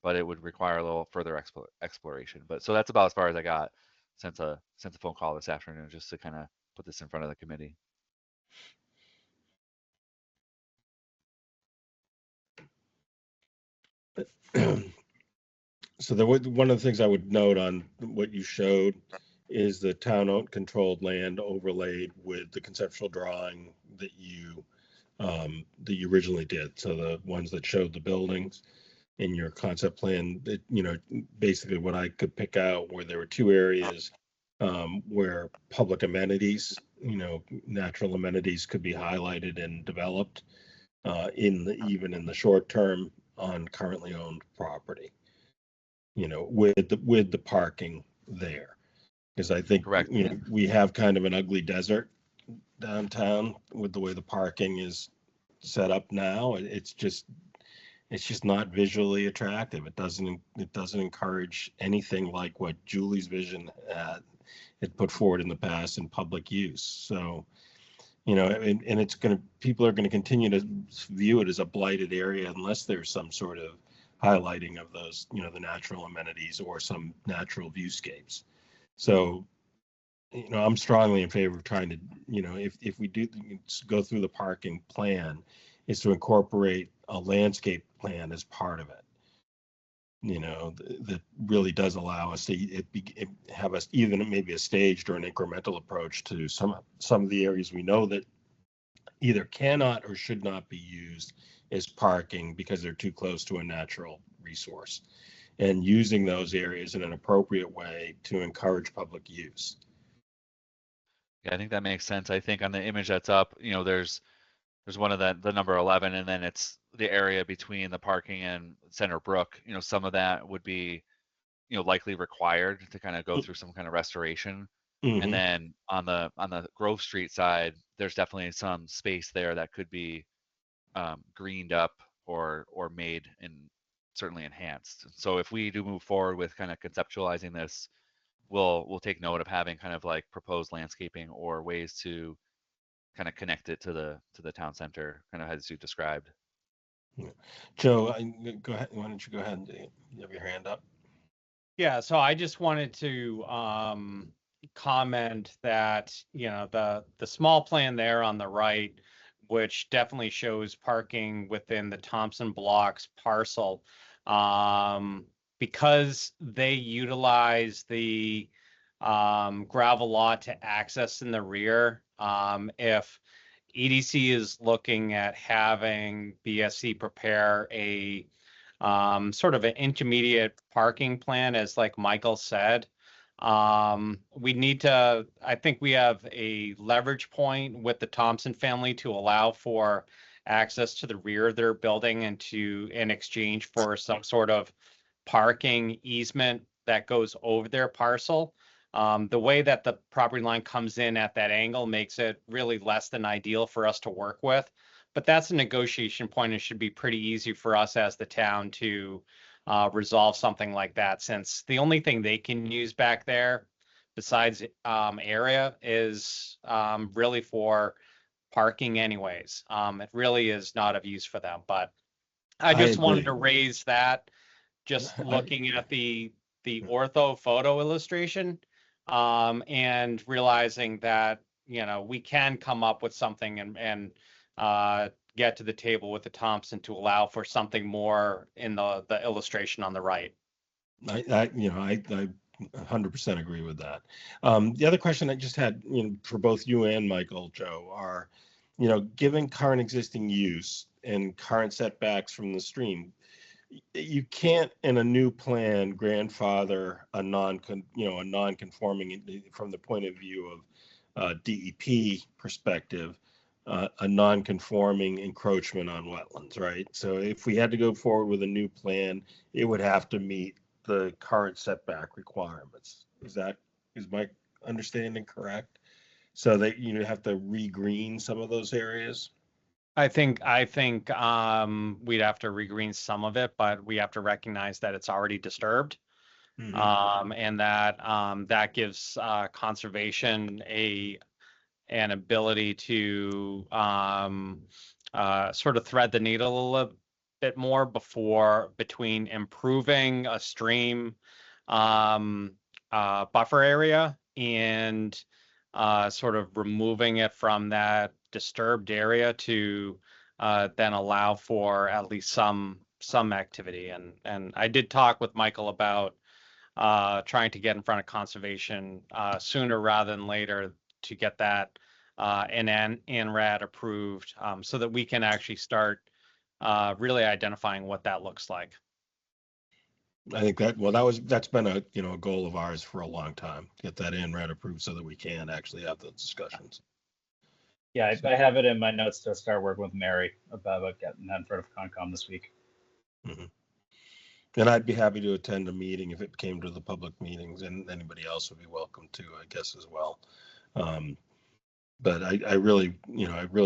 but it would require a little further exploration. But so that's about as far as I got since a phone call this afternoon, just to kind of put this in front of the committee. So one of the things I would note on what you showed is the town-owned controlled land overlaid with the conceptual drawing that you originally did. So the ones that showed the buildings in your concept plan, that, you know, basically what I could pick out where there were 2 areas where public amenities, you know, natural amenities could be highlighted and developed even in the short term on currently owned property, you know, with the parking there. Because I think, Correct. you know, we have kind of an ugly desert downtown with the way the parking is set up now. It's just not visually attractive. It doesn't encourage anything like what Julie's vision had put forward in the past in public use. So, you know, and it's people are going to continue to view it as a blighted area unless there's some sort of highlighting of those, you know, the natural amenities or some natural viewscapes. So, you know, I'm strongly in favor of trying to, you know, if we do go through the parking plan, is to incorporate a landscape plan as part of it. You know, that really does allow us to have us even maybe a staged or an incremental approach to some of the areas we know that either cannot or should not be used as parking because they're too close to a natural resource, and using those areas in an appropriate way to encourage public use. Yeah, I think that makes sense. I think on the image that's up, you know, there's one of the number 11, and then it's the area between the parking and Center Brook. You know, some of that would be, you know, likely required to kind of go through some kind of restoration. Mm-hmm. And then on the Grove Street side, there's definitely some space there that could be greened up or made and certainly enhanced. So if we do move forward with kind of conceptualizing this, we'll take note of having kind of like proposed landscaping or ways to kind of connect it to the town center, kind of as you described. Joe, go ahead. Why don't you go ahead and you have your hand up? Yeah, so I just wanted to comment that, you know, the small plan there on the right, which definitely shows parking within the Thompson Blocks parcel, because they utilize the gravel lot to access in the rear. If EDC is looking at having BSC prepare a sort of an intermediate parking plan, as like Michael said, we need to, I think we have a leverage point with the Thompson family to allow for access to the rear of their building and in exchange for some sort of parking easement that goes over their parcel. The way that the property line comes in at that angle makes it really less than ideal for us to work with. but that's a negotiation point. It should be pretty easy for us as the town to resolve something like that, since the only thing they can use back there besides area is really for parking anyways. It really is not of use for them, but I just wanted to agree. raise that, just looking at the ortho photo illustration, and realizing that, you know, we can come up with something and get to the table with the Thompson to allow for something more in the illustration on the right. I 100% agree with that. The other question I just had, you know, for both you and Michael, Joe, are, you know, given current existing use and current setbacks from the stream, you can't in a new plan grandfather a non-conforming from the point of view of DEP perspective, a non-conforming encroachment on wetlands, right? So if we had to go forward with a new plan, it would have to meet the current setback requirements. Is my understanding correct? So that you have to regreen some of those areas? I think we'd have to regreen some of it, but we have to recognize that it's already disturbed. Mhm. And that that gives conservation an ability to sort of thread the needle a little bit more between improving a stream buffer area and sort of removing it from that disturbed area to then allow for at least some activity. And I did talk with Michael about trying to get in front of conservation sooner rather than later to get that NRAD approved, so that we can actually start really identifying what that looks like. I think that's been a goal of ours for a long time, get that NRAD approved so that we can actually have those discussions. Yeah, I have it in my notes to start working with Mary about getting that in front of Concom this week. Mm-hmm. And I'd be happy to attend a meeting if it came to the public meetings, and anybody else would be welcome to, I guess, as well. But I really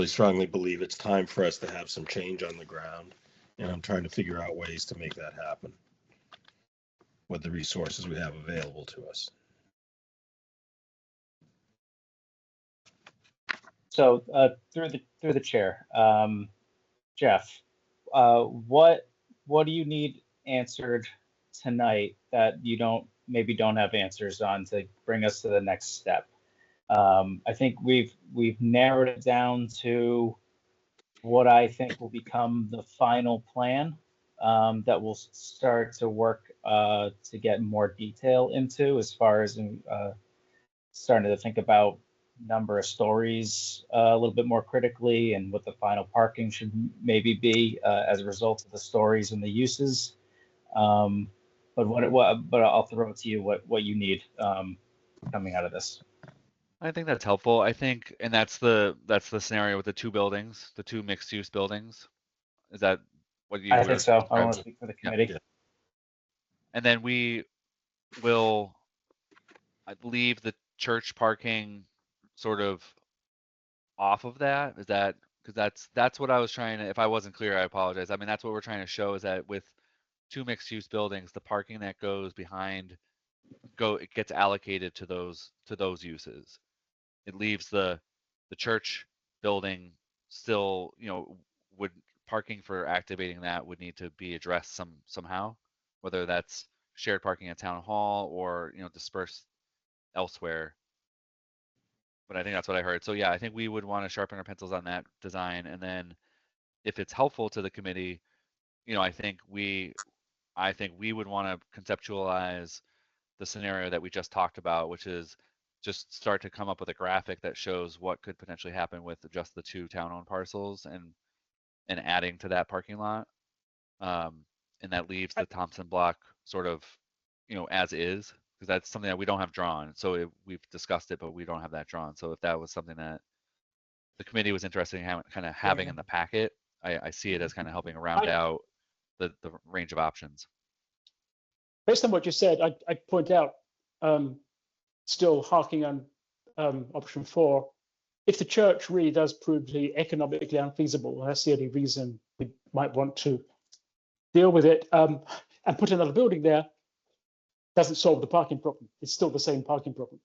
strongly believe it's time for us to have some change on the ground, and I'm trying to figure out ways to make that happen with the resources we have available to us. So through the chair, Jeff, what do you need answered tonight that you don't have answers on to bring us to the next step? I think we've narrowed it down to what I think will become the final plan that we'll start to work to get more detail into, as far as starting to think about number of stories a little bit more critically, and what the final parking should maybe be as a result of the stories and the uses. But I'll throw it to you what you need coming out of this. I think that's helpful. I think, and that's the scenario with the two buildings, the two mixed use buildings. Is that what you? I think so. I described? want to speak for the committee. Yeah. And then we will leave the church parking sort of off of that. Is that, because that's what I was trying to, if I wasn't clear, I apologize. I mean, that's what we're trying to show, is that with two mixed use buildings, the parking that goes behind it gets allocated to those uses. It leaves the church building still, would parking for activating that would need to be addressed somehow, whether that's shared parking at town hall or dispersed elsewhere. But I think that's what I heard. So yeah, I think we would want to sharpen our pencils on that design, and then if it's helpful to the committee, I think we would want to conceptualize the scenario that we just talked about, which is just start to come up with a graphic that shows what could potentially happen with just the two town-owned parcels and adding to that parking lot. And that leaves the Thompson block sort of, as is, because that's something that we don't have drawn. So we've discussed it, but we don't have that drawn. So if that was something that the committee was interested in kind of having in the packet, I see it as kind of helping round out the range of options. Based on what you said, I'd point out, still harking on option 4, if the church really does prove to be economically unfeasible, that's the only reason we might want to deal with it, and put another building there, doesn't solve the parking problem. It's still the same parking problem.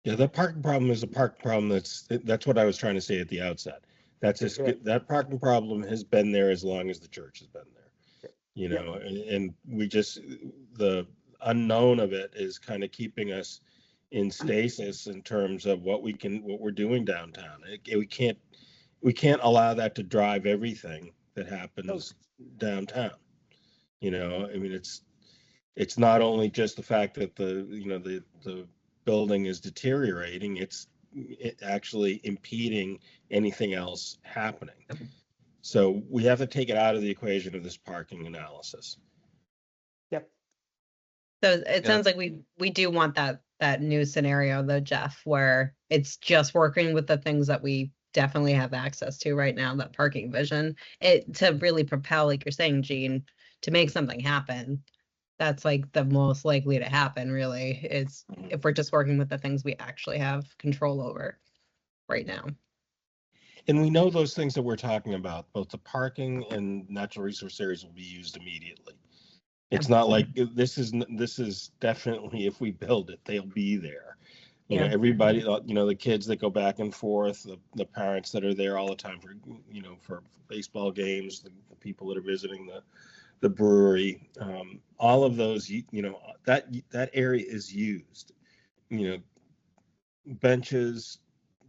Yeah, the parking problem is a parking problem. That's what I was trying to say at the outset. That parking problem has been there as long as the church has been there. You know, and we just, the unknown of it is kind of keeping us in stasis in terms of what we're doing downtown. We can't allow that to drive everything that happens downtown. You know, I mean, it's not only just the fact that the building is deteriorating, it's actually impeding anything else happening. So we have to take it out of the equation of this parking analysis. Yep. So it sounds like we do want that new scenario though, Jeff, where it's just working with the things that we definitely have access to right now, that parking vision, to really propel, like you're saying, Gene, to make something happen. That's like the most likely to happen, really, is if we're just working with the things we actually have control over right now. And we know those things that we're talking about, both the parking and natural resource areas, will be used immediately. It's not like this is definitely, if we build it, they'll be there. You know, everybody, the kids that go back and forth, the parents that are there all the time for baseball games, the people that are visiting the brewery, all of those, that area is used, benches,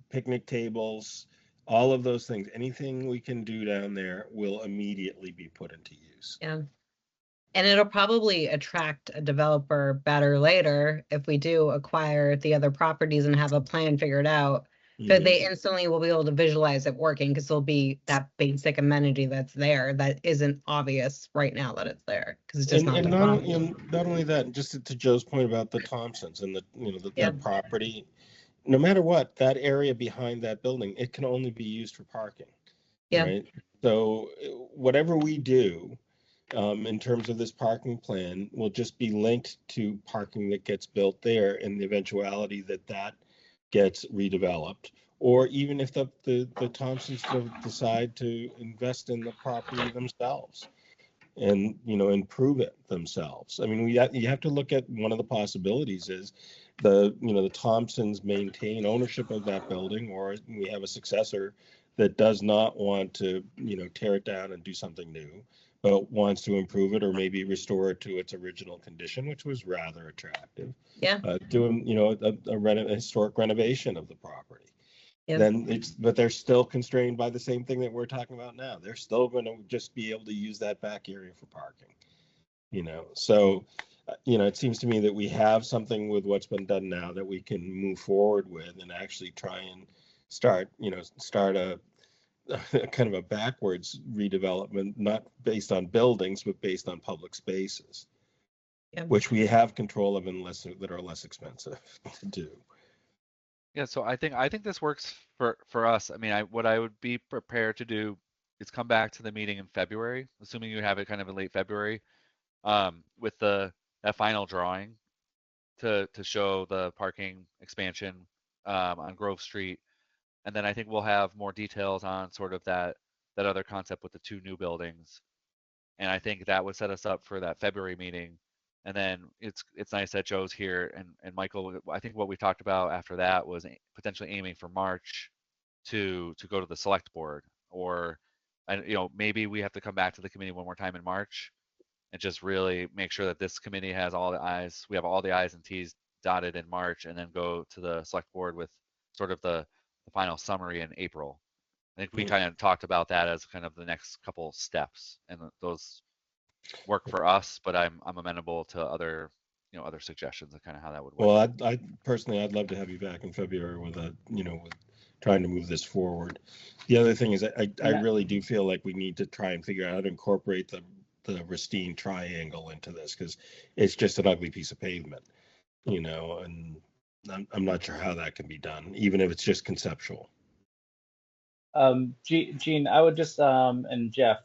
picnic tables, all of those things, anything we can do down there will immediately be put into use. Yeah. And it'll probably attract a developer better later if we do acquire the other properties and have a plan figured out. So they instantly will be able to visualize it working, because there'll be that basic amenity that's there that isn't obvious right now that it's there, because it's just not. Not only that, just to Joe's point about the Thompsons and that property, no matter what, that area behind that building, it can only be used for parking. Yeah. Right. So whatever we do in terms of this parking plan will just be linked to parking that gets built there, in the eventuality that gets redeveloped, or even if the Thompsons decide to invest in the property themselves and improve it themselves. I mean, you have to look at, one of the possibilities is the Thompsons maintain ownership of that building, or we have a successor that does not want to tear it down and do something new, but wants to improve it or maybe restore it to its original condition, which was rather attractive. Yeah. Doing a historic renovation of the property. Yep. Then but they're still constrained by the same thing that we're talking about now. They're still going to just be able to use that back area for parking. So it seems to me that we have something with what's been done now that we can move forward with and actually try and start a kind of a backwards redevelopment, not based on buildings, but based on public spaces, which we have control of and that are less expensive to do. Yeah, so I think this works for us. I mean, what I would be prepared to do is come back to the meeting in February, assuming you have it kind of in late February, with that final drawing to show the parking expansion on Grove Street. And then I think we'll have more details on sort of that other concept with the two new buildings. And I think that would set us up for that February meeting. And then it's nice that Joe's here and Michael. I think what we talked about after that was potentially aiming for March to go to the select board, or maybe we have to come back to the committee one more time in March and just really make sure that this committee has all the I's. We have all the I's and T's dotted in March, and then go to the select board with sort of the final summary in April. I think we kind of talked about that as kind of the next couple steps, and those work for us, but I'm amenable to other suggestions of kind of how that would work. Well, I personally, I'd love to have you back in February with with trying to move this forward. The other thing is I really do feel like we need to try and figure out how to incorporate the Racine triangle into this, because it's just an ugly piece of pavement, and I'm not sure how that can be done, even if it's just conceptual. Gene, I would just and Jeff,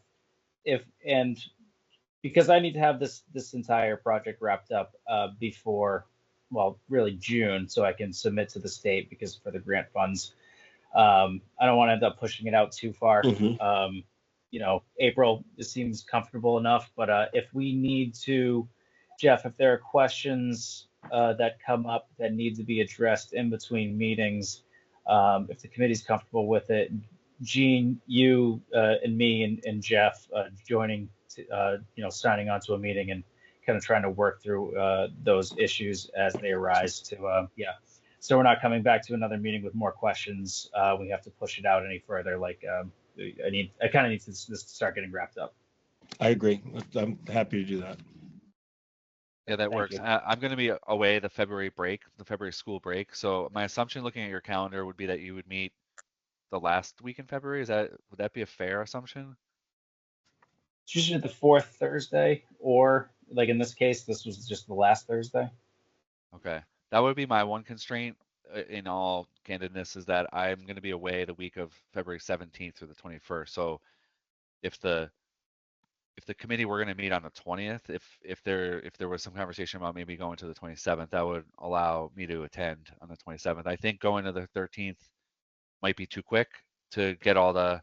because I need to have this entire project wrapped up before well, really June, so I can submit to the state because for the grant funds. I don't want to end up pushing it out too far. Mhm. April, it seems comfortable enough, but if we need to, Jeff, if there are questions that come up that need to be addressed in between meetings, if the committee's comfortable with it, Gene, you and me and Jeff joining, signing on to a meeting and kind of trying to work through those issues as they arise so we're not coming back to another meeting with more questions. We have to push it out any further. I kind of need to start getting wrapped up. I agree. I'm happy to do that. Yeah, that Thank works. you. I'm going to be away the February school break. So my assumption looking at your calendar would be that you would meet the last week in February. Would that be a fair assumption? It's usually the fourth Thursday, or like in this case, this was just the last Thursday. Okay. That would be my one constraint in all candidness, is that I'm going to be away the week of February 17th through the 21st. So if the committee were going to meet on the 20th, if there was some conversation about maybe going to the 27th, that would allow me to attend on the 27th. I think going to the 13th might be too quick to get all the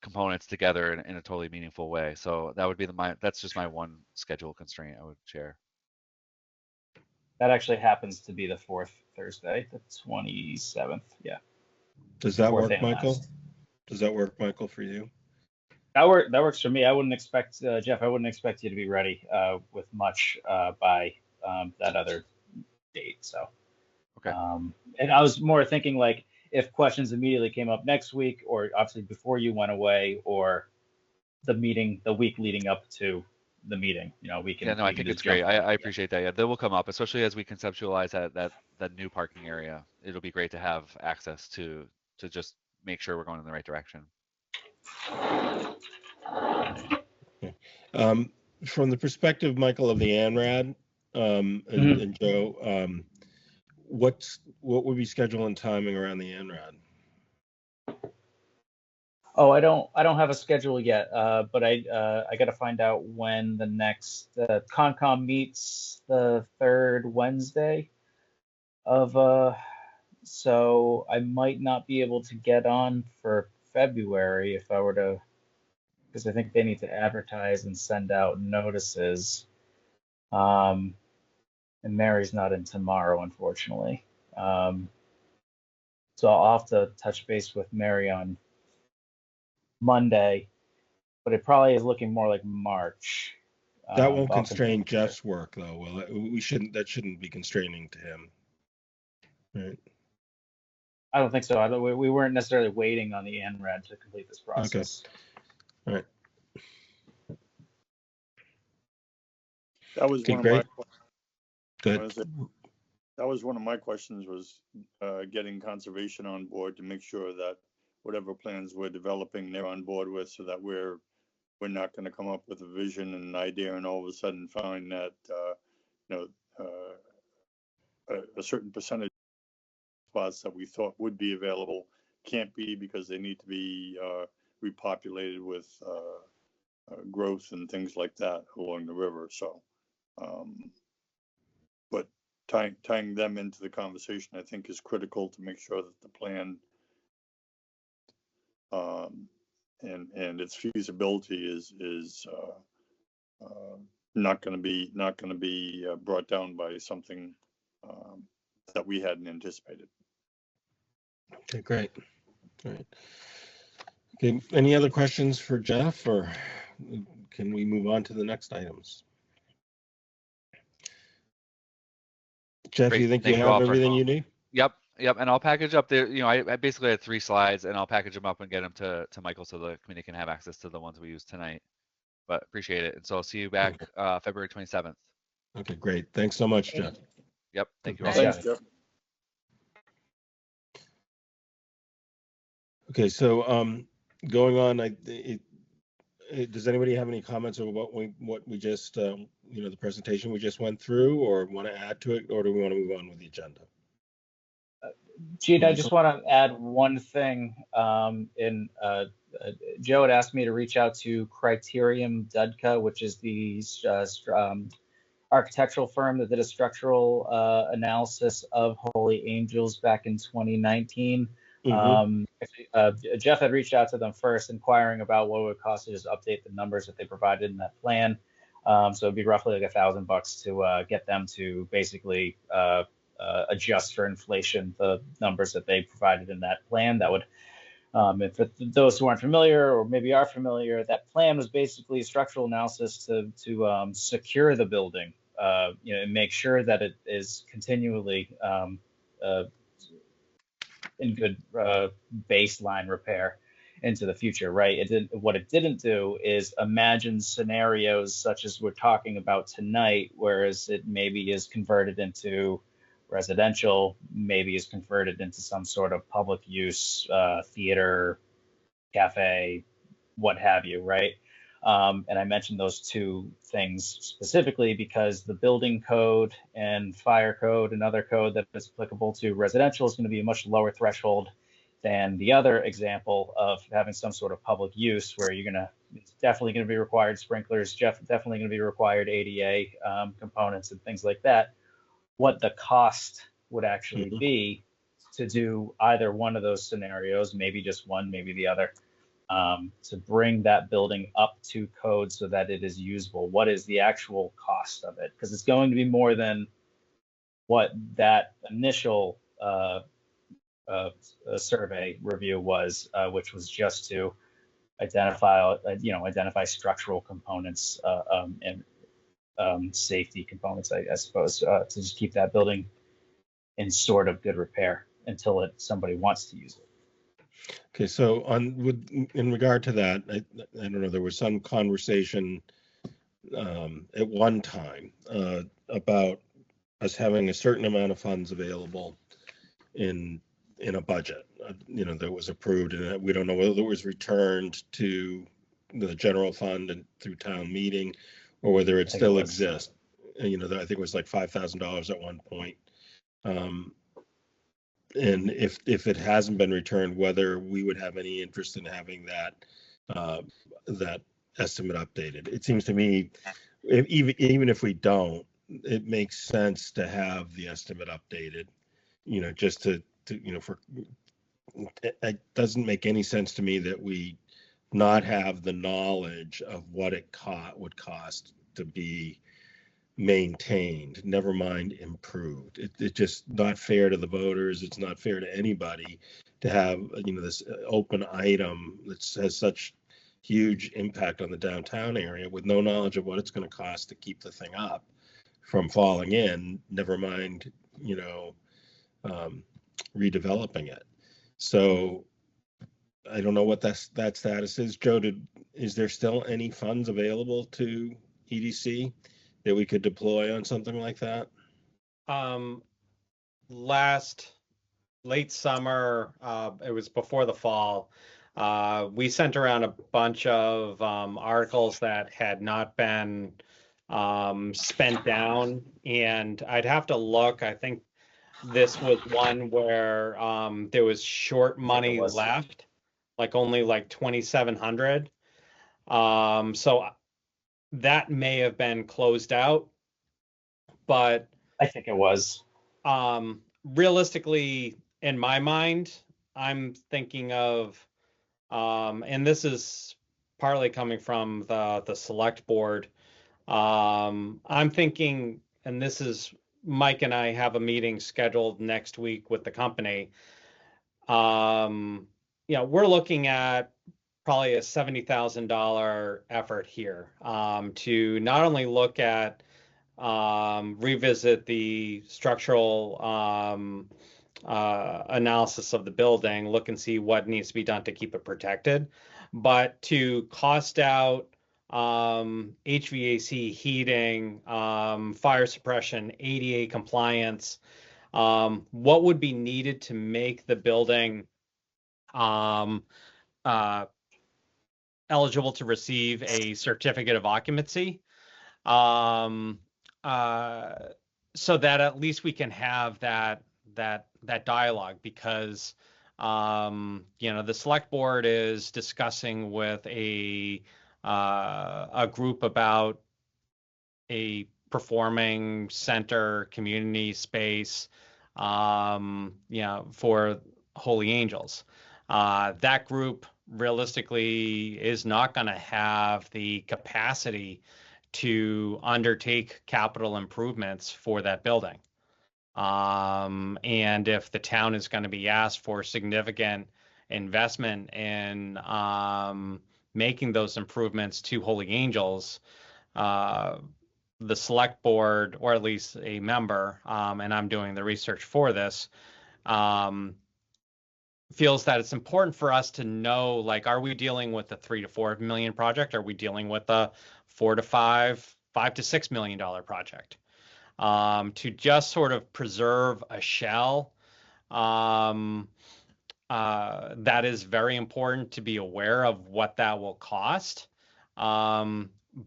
components together in a totally meaningful way. So that would be that's just my one schedule constraint I would share. That actually happens to be the fourth Thursday, the 27th. Yeah. Does that Fourth work, and Michael? last. Does that work, Michael, for you? That works for me. I wouldn't expect Jeff. I wouldn't expect you to be ready with much by that other date. So. Okay. And I was more thinking like if questions immediately came up next week, or obviously before you went away, or the week leading up to the meeting. We can. Yeah, no, I think it's great. I appreciate that. Yeah, they will come up, especially as we conceptualize that new parking area. It'll be great to have access to just make sure we're going in the right direction. From the perspective, Michael, of the ANRAD and Joe, what would be schedule and timing around the ANRAD? Oh, I don't have a schedule yet, but I got to find out when the next Concom meets the third Wednesday of so I might not be able to get on for February if I were to, because I think they need to advertise and send out notices. And Mary's not in tomorrow, unfortunately. So I'll have to touch base with Mary on Monday, but it probably is looking more like March. That won't constrain Jeff's work, though. Well, that shouldn't be constraining to him, right? I don't think so. We weren't necessarily waiting on the ANRAD to complete this process. Okay. All right. That was Okay, one great. of my. Good. That was one of my questions, was getting conservation on board to make sure that whatever plans we're developing, they're on board with, so that we're not going to come up with a vision and an idea and all of a sudden find that a certain percentage of spots that we thought would be available can't be because they need to be repopulated with growth and things like that along the river. So, but tying them into the conversation, I think, is critical to make sure that the plan and its feasibility is not going to be brought down by something that we hadn't anticipated. Okay, great. All right. Okay, any other questions for Jeff, or can we move on to the next items? Jeff, Great. you think Thank you you all have for- everything you need? Yep. And I'll package up there. I basically had 3 slides, and I'll package them up and get them to Michael so the committee can have access to the ones we use tonight. But appreciate it. And so I'll see you back February 27th. Okay, great. Thanks so much, Jeff. Yep. Thank you all. Thanks, Jeff. Okay, so going on, does anybody have any comments on what we just the presentation we just went through, or want to add to it, or do we want to move on with the agenda? Gene, I just want to add one thing. Joe had asked me to reach out to Criterium Dudka, which is the architectural firm that did a structural analysis of Holy Angels back in 2019. Jeff had reached out to them first, inquiring about what it would cost to just update the numbers that they provided in that plan. So it'd be roughly like $1,000 to get them to basically adjust for inflation the numbers that they provided in that plan. That would, and for those who aren't familiar or maybe are familiar, that plan was basically a structural analysis to secure the building, and make sure that it is continually in good baseline repair into the future, right? What it didn't do is imagine scenarios such as we're talking about tonight, whereas it maybe is converted into residential, maybe is converted into some sort of public use, theater, cafe, what have you, right? And I mentioned those two things specifically because the building code and fire code, another code that is applicable to residential, is going to be a much lower threshold than the other example of having some sort of public use where it's definitely going to be required sprinklers, definitely going to be required ADA components and things like that. What the cost would actually be to do either one of those scenarios, maybe just one, maybe the other, to bring that building up to code so that it is usable. What is the actual cost of it? Because it's going to be more than what that initial survey review was, which was just to identify structural components and safety components, I suppose, to just keep that building in sort of good repair until somebody wants to use it. Okay, so in regard to that, I don't know, there was some conversation at one time about us having a certain amount of funds available in a budget, that was approved, and we don't know whether it was returned to the general fund and through town meeting, or whether it still exists. I think it was like $5,000 at one point. And if it hasn't been returned, whether we would have any interest in having that estimate updated. It seems to me, even if we don't, it makes sense to have the estimate updated. Just to it doesn't make any sense to me that we not have the knowledge of what it would cost to be maintained, never mind improved. It's just not fair to the voters. It's not fair to anybody to have this open item that has such huge impact on the downtown area with no knowledge of what it's going to cost to keep the thing up from falling in, never mind redeveloping it. So I don't know what that status is. Joe, is there still any funds available to EDC that we could deploy on something like that? Late summer, it was before the fall, we sent around a bunch of articles that had not been spent down, and I'd have to look. I think this was one where there was short money left, only 2,700. So that may have been closed out, but I think it was. Realistically, in my mind, I'm thinking of, and this is partly coming from the select board. I'm thinking, and this is Mike and I have a meeting scheduled next week with the company. We're looking at probably a $70,000 effort here to not only look at revisit the structural analysis of the building, look and see what needs to be done to keep it protected, but to cost out HVAC, heating, fire suppression, ADA compliance, what would be needed to make the building eligible to receive a certificate of occupancy, so that at least we can have that dialogue, because the select board is discussing with a group about a performing center community space, for Holy Angels. That group realistically is not going to have the capacity to undertake capital improvements for that building. And if the town is going to be asked for significant investment in making those improvements to Holy Angels, the select board, or at least a member, and I'm doing the research for this, feels that it's important for us to know, like, are we dealing with a $3 to $4 million project? Are we dealing with a $4 to $5 to $6 million project? To just sort of preserve a shell, that is very important to be aware of what that will cost.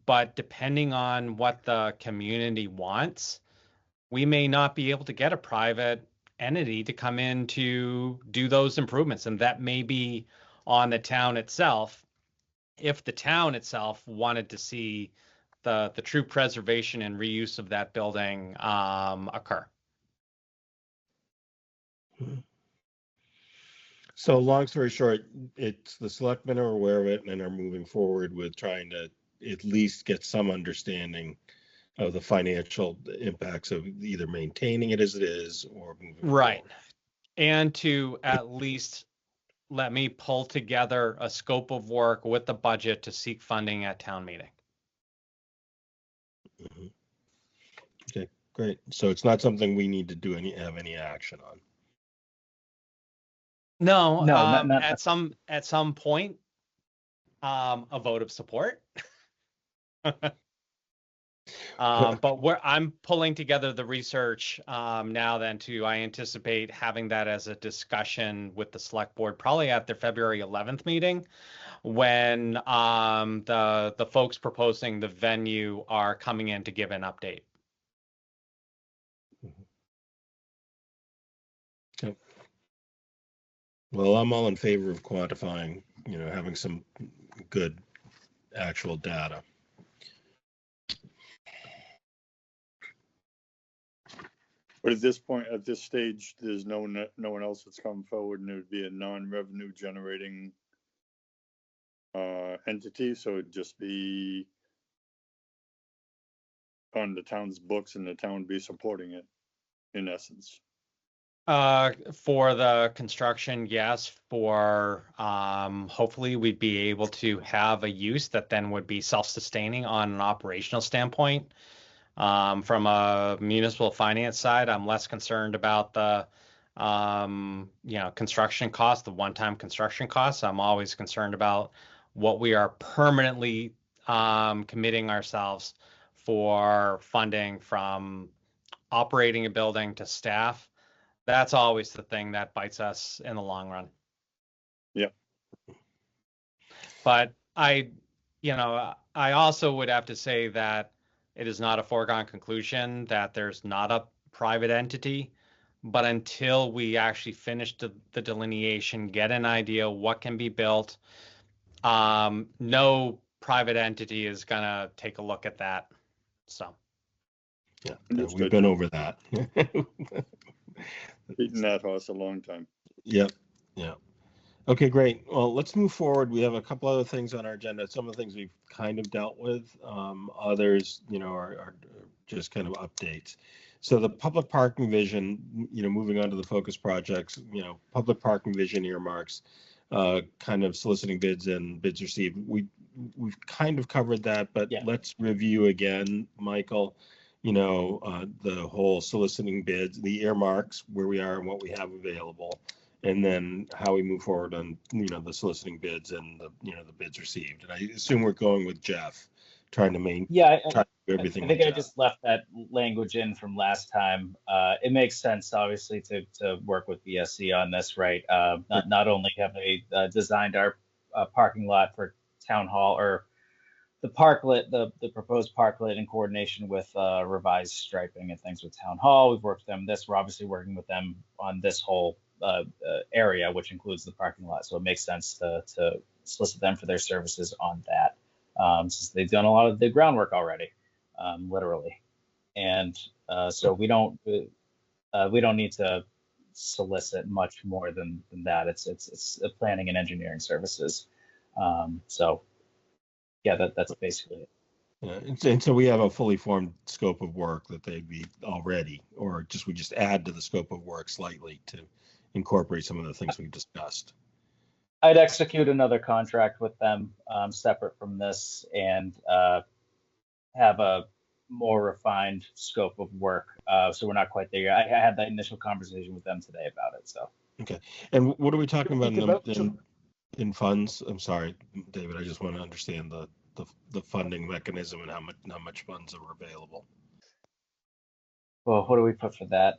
But depending on what the community wants, we may not be able to get a private entity to come in to do those improvements. And that may be on the town itself, if the town itself wanted to see the true preservation and reuse of that building occur. So long story short, it's the selectmen are aware of it and are moving forward with trying to at least get some understanding of the financial impacts of either maintaining it as it is or moving Right. forward. And to at least let me pull together a scope of work with the budget to seek funding at town meeting. Mhm. Okay, great. So it's not something we need to do have any action on. No, No, not at some point, a vote of support. But I'm pulling together the research now then I anticipate having that as a discussion with the select board, probably at their February 11th meeting, when the folks proposing the venue are coming in to give an update. Okay. Well, I'm all in favor of quantifying, having some good actual data. But at this point, at this stage, there's no one else that's come forward, and it would be a non-revenue generating entity, so it'd just be on the town's books, and the town would be supporting it, in essence. For the construction, yes. For hopefully we'd be able to have a use that then would be self-sustaining on an operational standpoint. From a municipal finance side, I'm less concerned about the construction cost, the one-time construction costs. I'm always concerned about what we are permanently committing ourselves for funding, from operating a building to staff. That's always the thing that bites us in the long run. Yep. But I also would have to say that it is not a foregone conclusion that there's not a private entity, but until we actually finish the delineation, get an idea what can be built, no private entity is gonna take a look at that. So. Yeah, Understood. we've been over that. Beating that horse a long time. Yep. Yeah. Okay, great. Well, let's move forward. We have a couple other things on our agenda. Some of the things we've kind of dealt with. Others, are just kind of updates. So the public parking vision, moving on to the focus projects, public parking vision earmarks, kind of soliciting bids and bids received. We've kind of covered that, but Yeah. Let's review again, Michael. The whole soliciting bids, the earmarks, where we are and what we have available, and then how we move forward on, the soliciting bids and the bids received. And I assume we're going with Jeff, trying to Yeah, try to do everything. I think with I Jeff. just left that language in from last time. It makes sense, obviously, to work with BSC on this, right? Not only have they designed our parking lot for town hall, or the parklet, the proposed parklet in coordination with revised striping and things with town hall. We've worked with them. We're obviously working with them on this whole area, which includes the parking lot. So it makes sense to solicit them for their services on that, since they've done a lot of the groundwork already, literally. And so we don't need to solicit much more than that. It's planning and engineering services. So yeah, that's basically it. Yeah, and so we have a fully formed scope of work that they'd be already, or we just add to the scope of work slightly to incorporate some of the things we've discussed. I'd execute another contract with them separate from this and have a more refined scope of work. So we're not quite there yet. I had that initial conversation with them today about it. So. Okay. And what are we talking about Think in funds? I'm sorry, David, I just want to understand the funding mechanism and how much funds are available. Well, what do we put for that?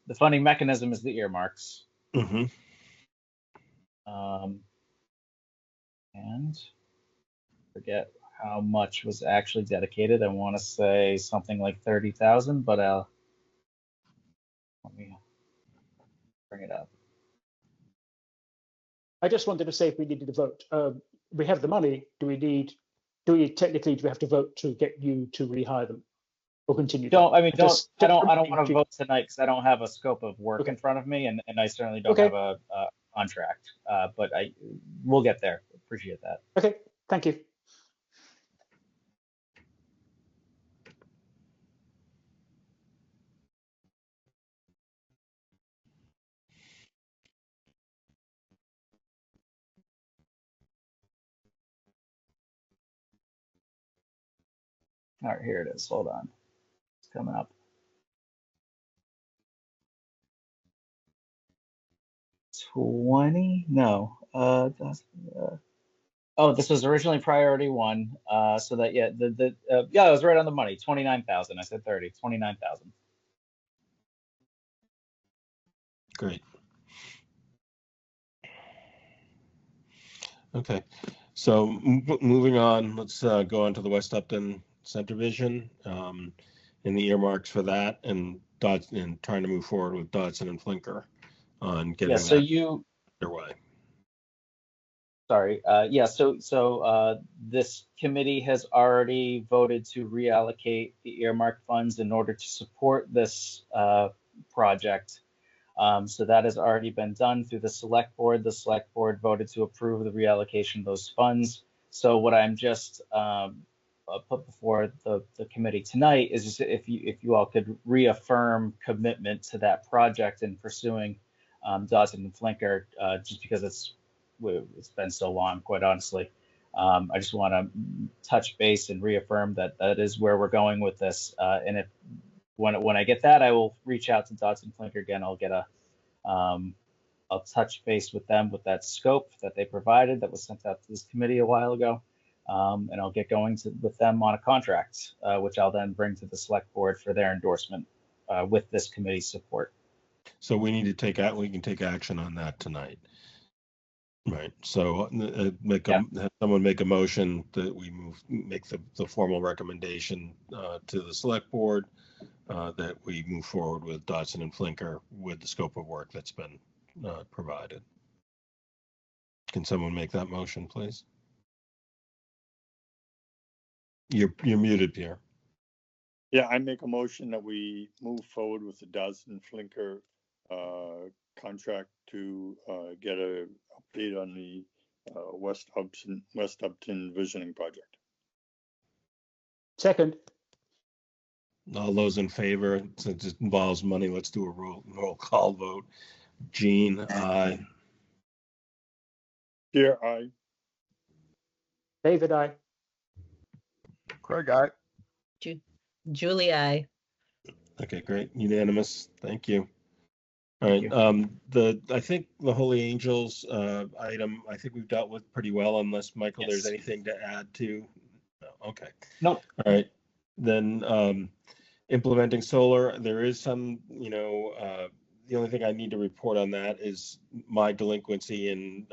The funding mechanism is the earmarks. Mm-hmm. And forget how much was actually dedicated. I want to say something like 30,000, but let me bring it up. I just wanted to say if we needed to vote, we have the money. Do we technically have to vote to get you to rehire them or continue? I don't want to vote tonight because I don't have a scope of work in front of me, and I certainly don't have a contract. But we'll get there. Appreciate that. Okay, thank you. All right, here it is. Hold on. It's coming up. 20? No. Oh, this was originally priority 1. So that yeah, it was right on the money. 29,000. I said 30. 29,000. Great. Okay. So moving on, let's go on to the West Upton Center Vision and the earmarks for that, and trying to move forward with Dodson and Flinker on getting that underway. Sorry. So this committee has already voted to reallocate the earmark funds in order to support this project. So that has already been done through the select board. The select board voted to approve the reallocation of those funds. So what I'm just put before the committee tonight is just if you all could reaffirm commitment to that project and pursuing Dodson and Flinker, just because it's been so long, quite honestly. I just want to touch base and reaffirm that is where we're going with this. And if when I get that, I will reach out to Dodson Flinker again. I'll get I'll touch base with them with that scope that they provided that was sent out to this committee a while ago. And I'll get going with them on a contract, which I'll then bring to the select board for their endorsement with this committee's support. So we can take action on that tonight. Right. So have someone make a motion that we make the formal recommendation to the select board that we move forward with Dodson and Flinker with the scope of work that's been provided. Can someone make that motion, please? You're muted, Pierre. Yeah, I make a motion that we move forward with the Dodson Flinker contract to get a update on the West Upton visioning project. Second. All those in favor, since it involves money, let's do a roll call vote. Gene, aye. Pierre, aye. David, aye. Craig, aye. Julie, aye. Okay, great. Unanimous. Thank you. All right. I think the Holy Angels item, I think we've dealt with pretty well, unless Michael, Yes. There's anything to add to. No, okay. Nope. All right. Then implementing solar, there is some, the only thing I need to report on that is my delinquency in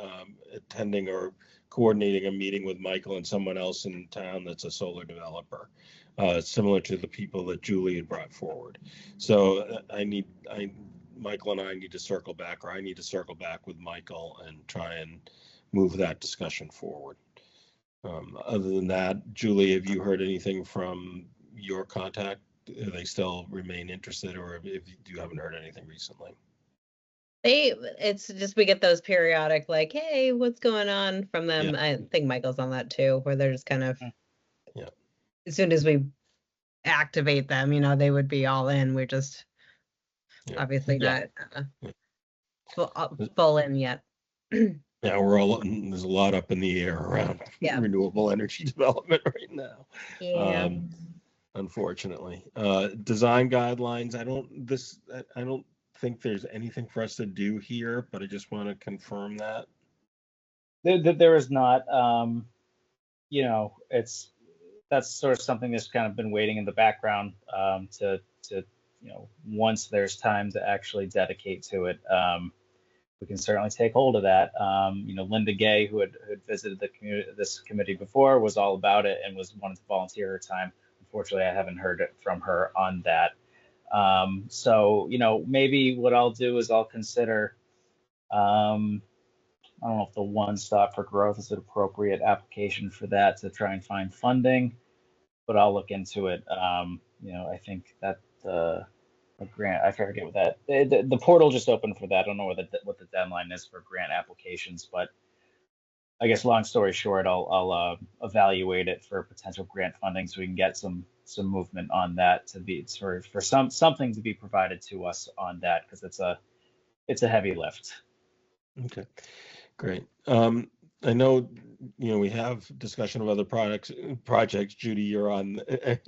attending or coordinating a meeting with Michael and someone else in town that's a solar developer, similar to the people that Julie had brought forward. So Michael and I need to circle back, or I need to circle back with Michael and try and move that discussion forward. Other than that, Julie, have you heard anything from your contact do they still remain interested, or if you haven't heard anything recently? It's just we get those periodic like, hey, what's going on from them. Yeah. I think Michael's on that too, where they're just kind of, Yeah. as soon as we activate them, they would be all in. We're just Yeah. obviously Yeah. not Yeah. full in yet. Yeah, there's a lot up in the air around Yeah. renewable energy development right now. Yeah. Unfortunately, design guidelines. I don't think there's anything for us to do here, but I just want to confirm that. There is not, that's sort of something that's kind of been waiting in the background to once there's time to actually dedicate to it, we can certainly take hold of that. Linda Gay, who had visited this committee before, was all about it and wanted to volunteer her time. Unfortunately, I haven't heard from her on that. So maybe what I'll do is I'll consider. I don't know if the One Stop for Growth is an appropriate application for that to try and find funding, but I'll look into it. I think that a grant, I forget what that, the portal just opened for that. I don't know what the deadline is for grant applications, but I guess long story short, I'll evaluate it for potential grant funding so we can get some movement on that for something to be provided to us on that, because it's a heavy lift. Okay, great. I know, we have discussion of other projects. Judy, you're on,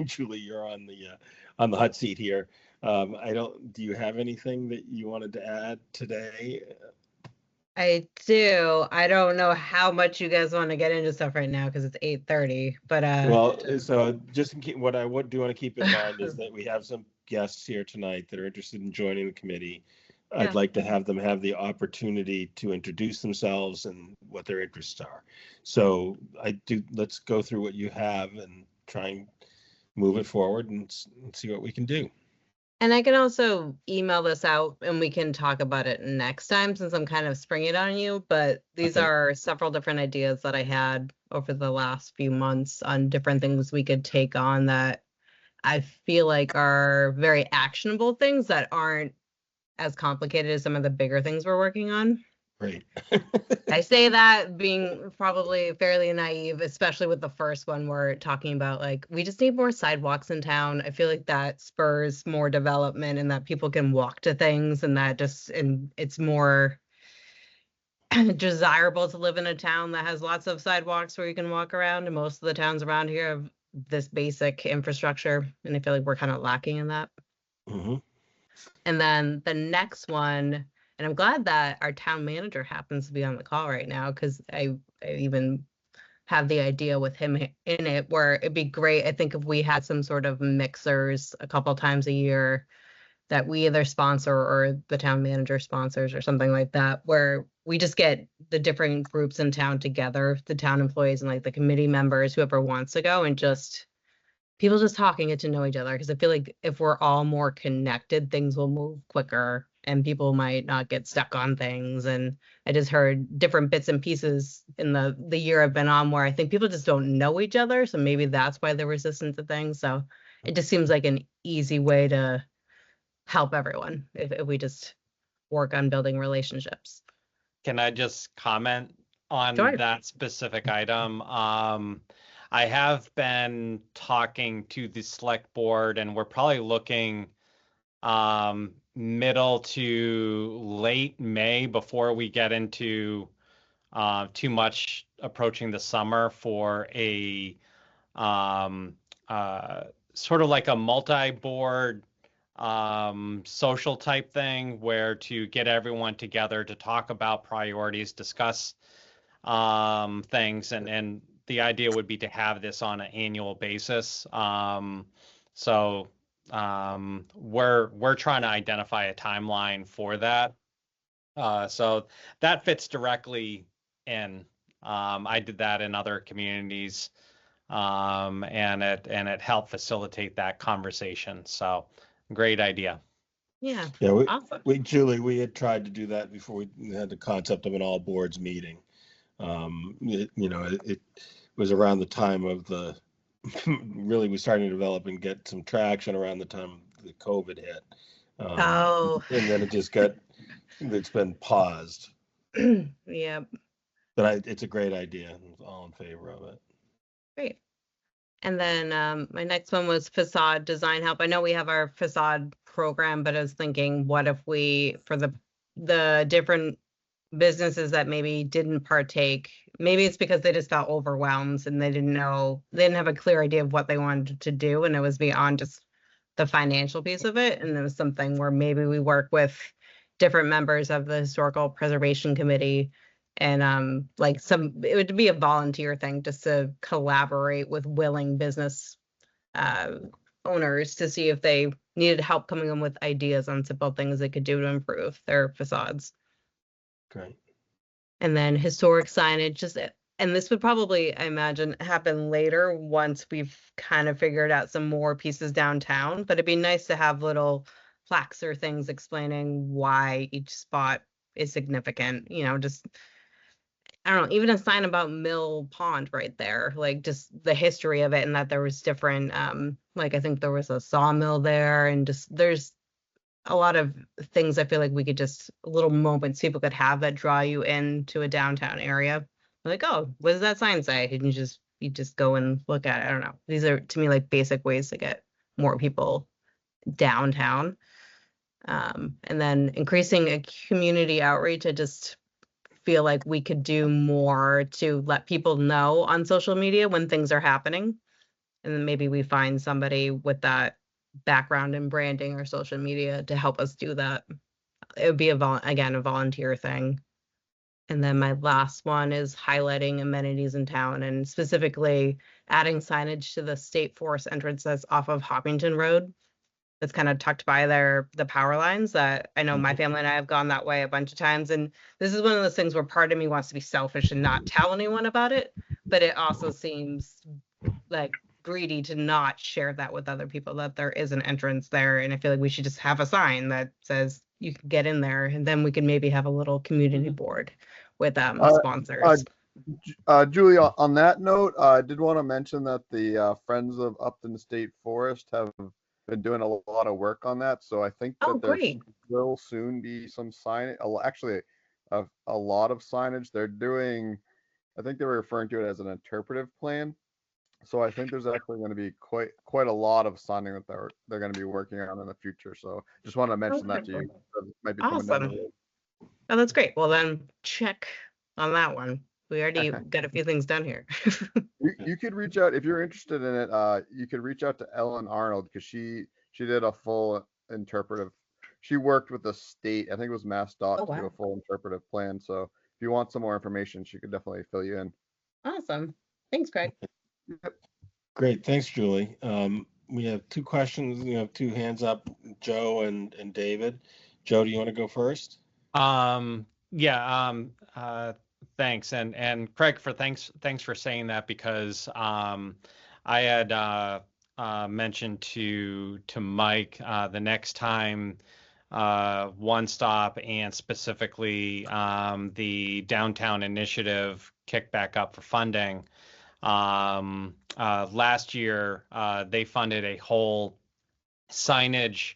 Julie, you're on the hot seat here. Do you have anything that you wanted to add today? I do. I don't know how much you guys want to get into stuff right now because it's 8:30, but Well, so just what I do want to keep in mind is that we have some guests here tonight that are interested in joining the committee. Yeah. I'd like to have them have the opportunity to introduce themselves and what their interests are. So let's go through what you have and try and move it forward and see what we can do. And I can also email this out and we can talk about it next time, since I'm kind of springing it on you. But these Okay. are several different ideas that I had over the last few months on different things we could take on that I feel like are very actionable things that aren't as complicated as some of the bigger things we're working on. Great. I say that being probably fairly naive, especially with the first one we're talking about, like, we just need more sidewalks in town. I feel like that spurs more development and that people can walk to things, and it's more desirable to live in a town that has lots of sidewalks where you can walk around, and most of the towns around here have this basic infrastructure, and I feel like we're kind of lacking in that. Mm-hmm. And then the next one, and I'm glad that our town manager happens to be on the call right now, because I even have the idea with him in it, where it'd be great, I think, if we had some sort of mixers a couple times a year that we either sponsor or the town manager sponsors or something like that, where we just get the different groups in town together, the town employees and like the committee members, whoever wants to go, and just people just talking, get to know each other. Because I feel like if we're all more connected, things will move quicker and people might not get stuck on things. And I just heard different bits and pieces in the year I've been on where I think people just don't know each other. So maybe that's why they're resistant to things. So it just seems like an easy way to help everyone if we just work on building relationships. Can I just comment on Sure. that specific item? I have been talking to the select board, and we're probably looking middle to late May before we get into too much approaching the summer for a sort of like a multi-board social type thing, where to get everyone together to talk about priorities, discuss things, and the idea would be to have this on an annual basis. So we're trying to identify a timeline for that. So that fits directly in. I did that in other communities, and it helped facilitate that conversation. So great idea. Yeah. Yeah, Awesome. Julie, we had tried to do that before we had the concept of an all boards meeting. It was around the time of the really was starting to develop and get some traction around the time the COVID hit. Oh. And then it's been paused. Yeah, But it's a great idea. I'm all in favor of it. great. And then my next one was facade design help. I know we have our facade program, but I was thinking, what if we, for the different businesses that maybe didn't partake, maybe it's because they just felt overwhelmed and they didn't have a clear idea of what they wanted to do, and it was beyond just the financial piece of it. And it was something where maybe we work with different members of the historical preservation committee, and like it would be a volunteer thing just to collaborate with willing business owners to see if they needed help coming in with ideas on simple things they could do to improve their facades. Great. And then historic signage, and this would probably, I imagine, happen later once we've kind of figured out some more pieces downtown, but it'd be nice to have little plaques or things explaining why each spot is significant, just, I don't know, even a sign about Mill Pond right there, like just the history of it, and that there was different, like I think there was a sawmill there, and just there's a lot of things I feel like we could just, little moments people could have that draw you into a downtown area. Like, oh, what does that sign say? And you just go and look at it. I don't know. These are, to me, like basic ways to get more people downtown. And then increasing a community outreach. I just feel like we could do more to let people know on social media when things are happening. And then maybe we find somebody with that background in branding or social media to help us do that. It would be a volunteer thing. And then my last one is highlighting amenities in town, and specifically adding signage to the state forest entrances off of Hopkinton Road. It's kind of tucked by the power lines that I know my family and I have gone that way a bunch of times. And this is one of those things where part of me wants to be selfish and not tell anyone about it, but it also seems like greedy to not share that with other people, that there is an entrance there. And I feel like we should just have a sign that says you can get in there, and then we can maybe have a little community board with sponsors. Julie, on that note, I did want to mention that the Friends of Upton State Forest have been doing a lot of work on that. So I think that there will soon be some signage, actually a lot of signage. They're doing, I think they were referring to it as an interpretive plan. So I think there's actually going to be quite a lot of signing that they're going to be working on in the future. So just want to mention that to you. That might be coming down the road. Oh, that's great. Well, then check on that one. We already got a few things done here. You could reach out if you're interested in it. You could reach out to Ellen Arnold, because she did a full interpretive. She worked with the state, I think it was MassDOT, to do a full interpretive plan. So if you want some more information, she could definitely fill you in. Awesome. Thanks, Craig. Yep. Great. Thanks, Julie. We have two questions. We have two hands up, Joe and David. Joe, do you want to go first? Thanks. And Craig, thanks for saying that, because I had mentioned to Mike the next time One Stop and specifically the downtown initiative kick back up for funding. Last year, they funded a whole signage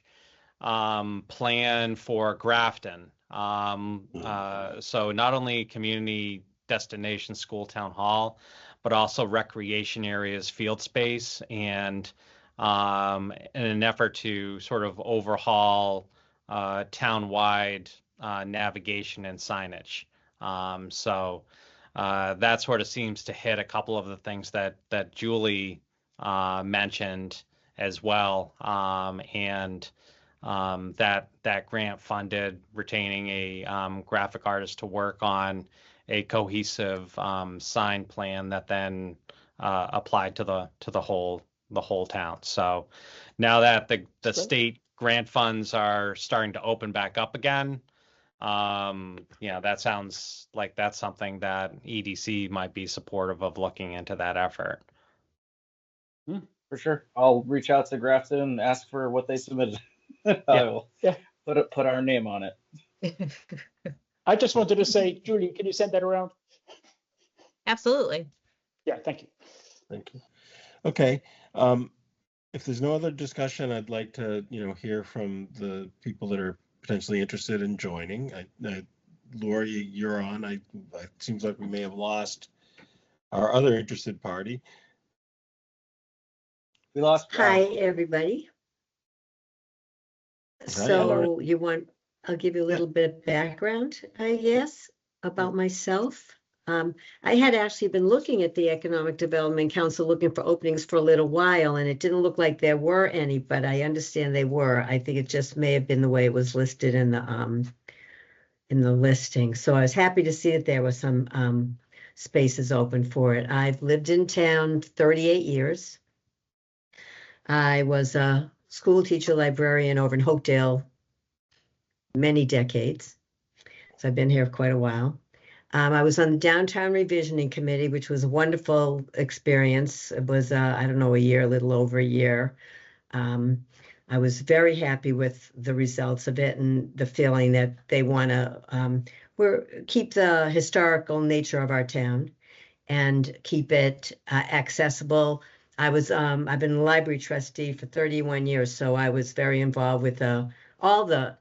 plan for Grafton. So not only community destination school town hall, but also recreation areas, field space, and in an effort to sort of overhaul town-wide navigation and signage. So that sort of seems to hit a couple of the things that Julie mentioned as well, and that grant funded retaining a graphic artist to work on a cohesive sign plan that then applied to the whole town. So now that the state grant funds are starting to open back up again, that sounds like that's something that EDC might be supportive of looking into that effort. For sure. I'll reach out to Grafton and ask for what they submitted. I will put our name on it. I just wanted to say, Julie, can you send that around? Absolutely. Yeah, thank you. Thank you. Okay. If there's no other discussion, I'd like to, hear from the people that are potentially interested in joining. Lori, you're on. It seems like we may have lost our other interested party. We lost. Hi, everybody. So I'll give you a little bit of background, I guess, about myself. I had actually been looking at the Economic Development Council, looking for openings for a little while, and it didn't look like there were any, but I understand they were. I think it just may have been the way it was listed in the listing. So I was happy to see that there was some spaces open for it. I've lived in town 38 years. I was a school teacher librarian over in Hopedale many decades. So I've been here quite a while. I was on the Downtown Revisioning Committee, which was a wonderful experience. It was, I don't know, a little over a year. I was very happy with the results of it and the feeling that they want to keep the historical nature of our town and keep it accessible. I've been a library trustee for 31 years, so I was very involved with all the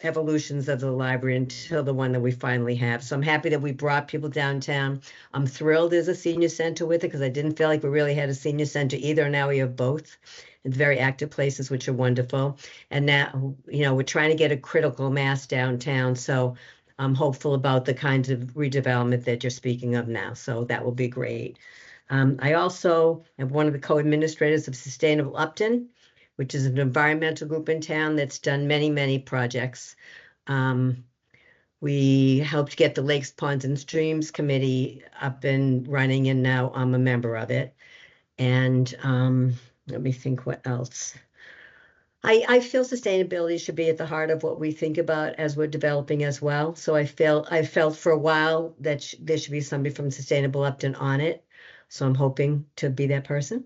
evolutions of the library until the one that we finally have. So I'm happy that we brought people downtown. I'm thrilled there's a senior center with it because I didn't feel like we really had a senior center either. Now we have both. It's very active places, which are wonderful. And now, we're trying to get a critical mass downtown. So I'm hopeful about the kinds of redevelopment that you're speaking of now. So that will be great. I also am one of the co-administrators of Sustainable Upton, which is an environmental group in town that's done many, many projects. We helped get the Lakes, Ponds, and Streams Committee up and running, and now I'm a member of it. And let me think what else. I feel sustainability should be at the heart of what we think about as we're developing as well. So I felt for a while that there should be somebody from Sustainable Upton on it. So I'm hoping to be that person.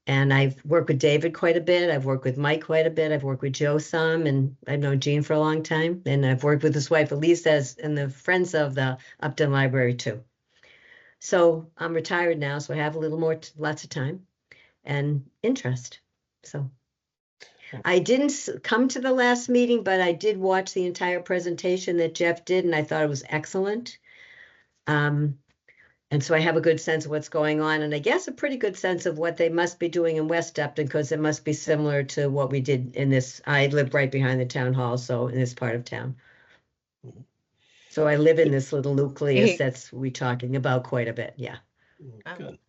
And I've worked with David quite a bit. I've worked with Mike quite a bit. I've worked with Joe some, and I've known Gene for a long time. And I've worked with his wife, Elise, and the Friends of the Upton Library too. So I'm retired now, so I have a little more, lots of time and interest. So I didn't come to the last meeting, but I did watch the entire presentation that Jeff did, and I thought it was excellent. And so I have a good sense of what's going on, and I guess a pretty good sense of what they must be doing in West Upton, because it must be similar to what we did in this. I live right behind the town hall, so in this part of town. So I live in this little nucleus that's we talking about quite a bit. Yeah. Good.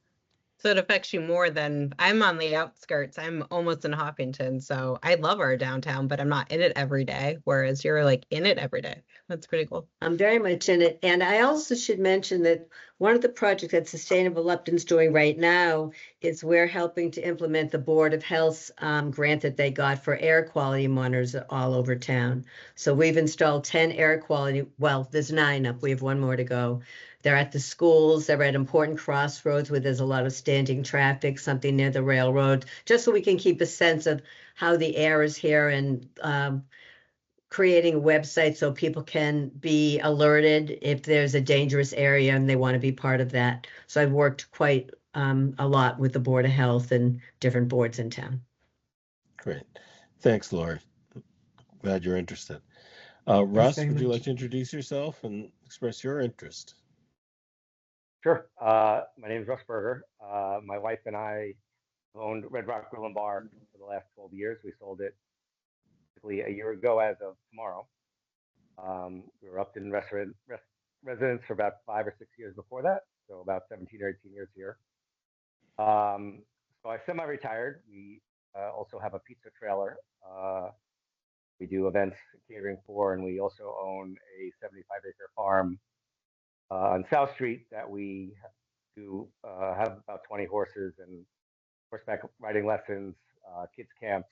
So it affects you more than I'm on the outskirts. I'm almost in Hopkinton. So I love our downtown, but I'm not in it every day. Whereas you're like in it every day. That's pretty cool. I'm very much in it. And I also should mention that one of the projects that Sustainable Upton's doing right now is we're helping to implement the Board of Health's grant that they got for air quality monitors all over town. So we've installed 10 air quality, well, there's 9 up. We have 1 more to go. They're at the schools, they're at important crossroads where there's a lot of standing traffic, something near the railroad, just so we can keep a sense of how the air is here, and creating a website so people can be alerted if there's a dangerous area and they want to be part of that. So I've worked quite a lot with the Board of Health and different boards in town. Great. Thanks, Lori. Glad you're interested. Russ, would you like to introduce yourself and express your interest? Sure. My name is Russ Berger. My wife and I owned Red Rock Grill and Bar for the last 12 years. We sold it basically a year ago as of tomorrow. We were Upton residents for about 5 or 6 years before that, so about 17 or 18 years here. So I semi-retired. We also have a pizza trailer. We do events catering for, and we also own a 75-acre farm on South Street that we do have about 20 horses and horseback riding lessons, kids camps,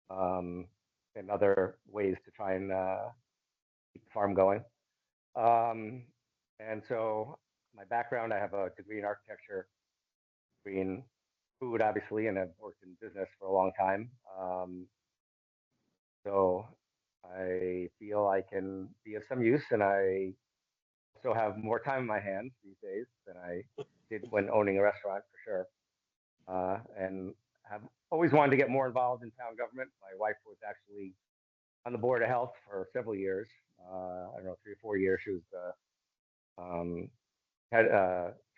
and other ways to try and keep the farm going. And so my background, I have a degree in architecture, degree in food, obviously, and I've worked in business for a long time. So I feel I can be of some use, and I also have more time in my hands these days than I did when owning a restaurant, for sure. And have always wanted to get more involved in town government. My wife was actually on the Board of Health for several years. I don't know, 3 or 4 years. She was the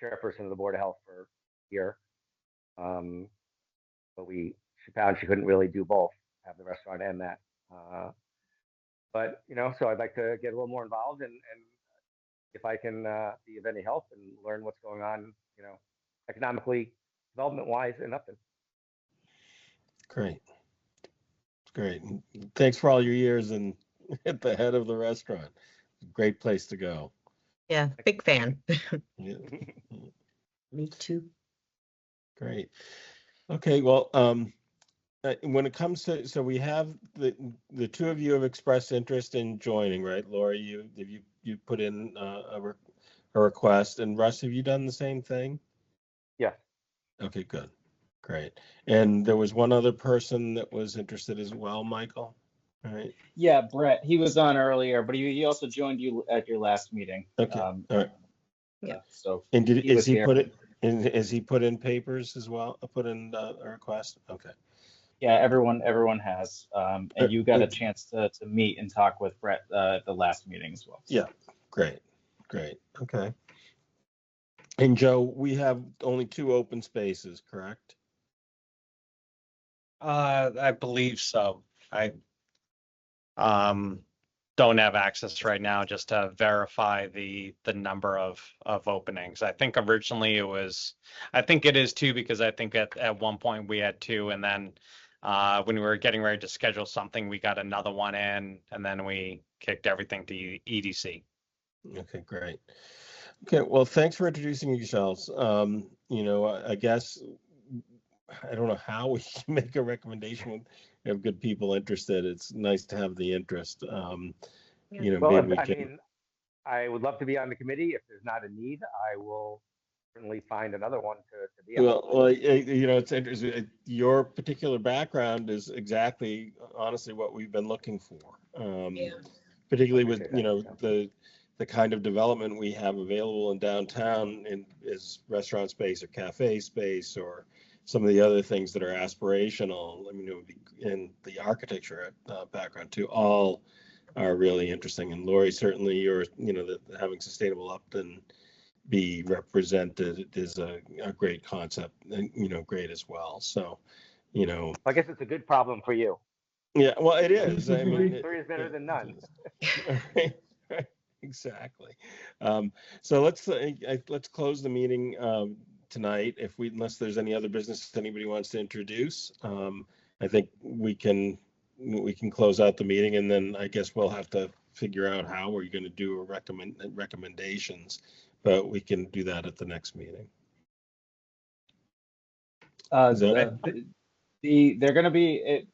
chairperson of the Board of Health for a year. But she found she couldn't really do both, have the restaurant and that. But so I'd like to get a little more involved, and if I can be of any help and learn what's going on, economically, development-wise in Upton. Great. Great. Thanks for all your years and at the head of the restaurant. Great place to go. Yeah, big fan. Yeah. Me too. Great. Okay, well, when it comes to, so we have the two of you have expressed interest in joining, right? Lori, you put in a request, and Russ, have you done the same thing? Yeah. Okay, good. Great. And there was one other person that was interested as well, Michael. All right. Yeah, Brett, he was on earlier, but he also joined you at your last meeting. Okay. All right. Yeah. So. And is he here. put in papers as well? Put in a request? Okay. Yeah, everyone has. And you got a chance to meet and talk with Brett at the last meeting as well. Yeah. Great. Okay. And Joe, we have only 2 open spaces, correct? I believe so. I don't have access right now just to verify the number of openings. I think originally it is 2 because I think at one point we had 2, and then when we were getting ready to schedule something, we got another one in, and then we kicked everything to EDC. Okay, great. Okay, well, thanks for introducing yourselves. I guess I don't know how we can make a recommendation when we have good people interested. It's nice to have the interest. Well, maybe we can. mean, I would love to be on the committee. If there's not a need, I will certainly find another one to be on. Well, it's interesting. Your particular background is exactly, honestly, what we've been looking for. Particularly with, the kind of development we have available in downtown is restaurant space or cafe space or some of the other things that are aspirational. I mean, it would be in the architecture background too. All are really interesting. And Lori, certainly having Sustainable Upton be represented is a great concept, and great as well. So, I guess it's a good problem for you. Yeah, well, it is. I mean, 3 is better than none. Right. Exactly. So let's close the meeting tonight. Unless there's any other business anybody wants to introduce, I think we can close out the meeting, and then I guess we'll have to figure out how we're going to do recommendations, but we can do that at the next meeting. They're going to be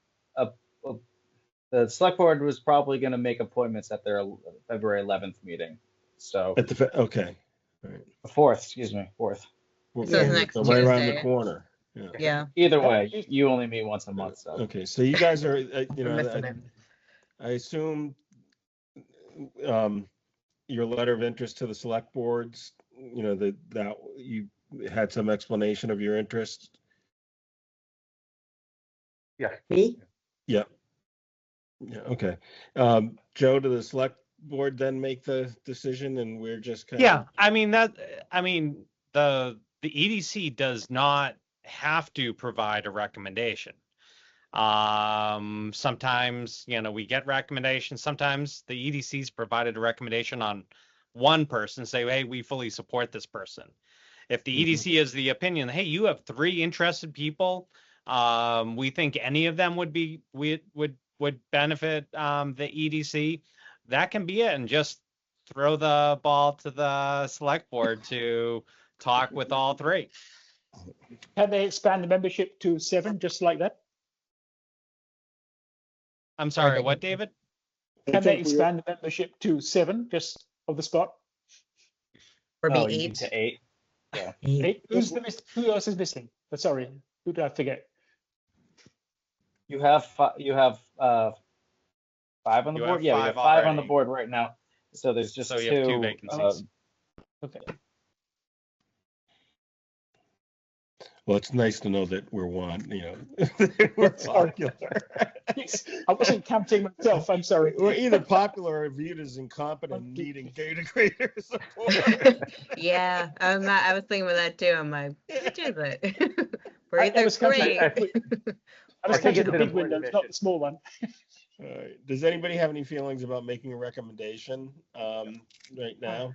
the select board was probably going to make appointments at their February 11th meeting. So at the okay, all right. 4th, excuse me, 4th. So next right Tuesday. around the corner. Yeah. Either way, you only meet once a month. So okay, so you guys are I assume your letter of interest to the select boards, that you had some explanation of your interest. Yeah. Me? Yeah. Yeah. Okay. Joe, to the select board then make the decision, and we're just kind of. The EDC does not have to provide a recommendation. Sometimes, we get recommendations. Sometimes the EDC's provided a recommendation on one person, say, hey, we fully support this person. If the EDC has the opinion, hey, you have 3 interested people, we think any of them would benefit the EDC, that can be it, and just throw the ball to the select board to talk with all 3. Can they expand the membership to 7 just like that? I'm sorry, what, David? Can they expand the membership to 7 just on the spot? Or be 8 8 to 8. Yeah. 8. Who else is missing? Sorry, who did I forget? You have 5 on the board. Yeah, we have 5 on the board right now. So there's just So you have two two. vacancies. Okay. Well, it's nice to know that we're one, we're Sorry. popular. I wasn't counting myself. I'm sorry. We're either popular or viewed as incompetent and needing greater support. Yeah, I was thinking about that too. I'm like, which is it? We're I either was counting- great. I was I think counting it's the an big important windows, not mission. the small one. All right. Does anybody have any feelings about making a recommendation right now?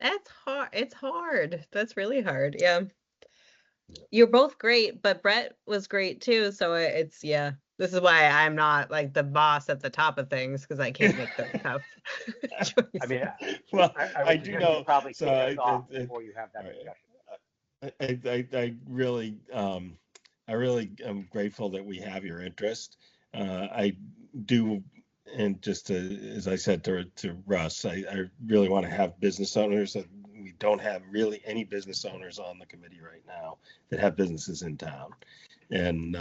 That's hard. It's hard. That's really hard. Yeah. You're both great, but Brett was great too. So it's, yeah. This is why I'm not like the boss at the top of things, because I can't make those tough choices. I mean, Well, I I would do suggest know. you probably So kick us off it- before you have that all right. discussion. I really am grateful that we have your interest. I do, and just as I said to Russ, I really want to have business owners. We don't have really any business owners on the committee right now that have businesses in town, and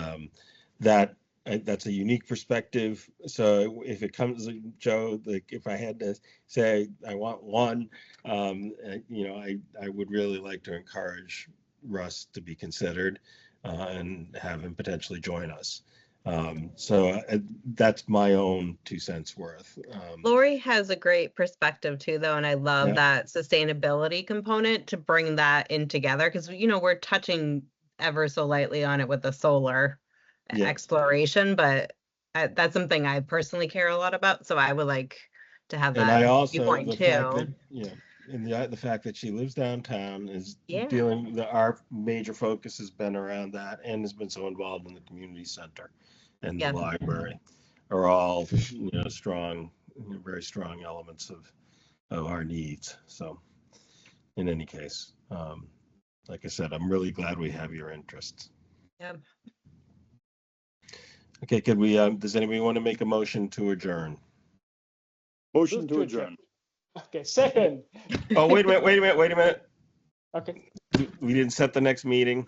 that's a unique perspective. So if it comes, Joe, like if I had to say I want one, I would really like to encourage Russ to be considered and have him potentially join us. That's my own 2 cents worth. Lori has a great perspective too, though, and I love Yeah. that sustainability component to bring that in together, because we're touching ever so lightly on it with the solar Yeah. exploration, but that's something I personally care a lot about. So I would like to have And that I also, viewpoint the fact that, too. and the fact that she lives downtown is Yeah. dealing, our major focus has been around that and has been so involved in the community center and Yeah. the library are all, strong, very strong elements of our needs. So in any case, like I said, I'm really glad we have your interest. Yeah. Okay, could we, does anybody want to make a motion to adjourn? Motion Move to to adjourn. Okay, second. Oh, wait a minute. Okay. We didn't set the next meeting,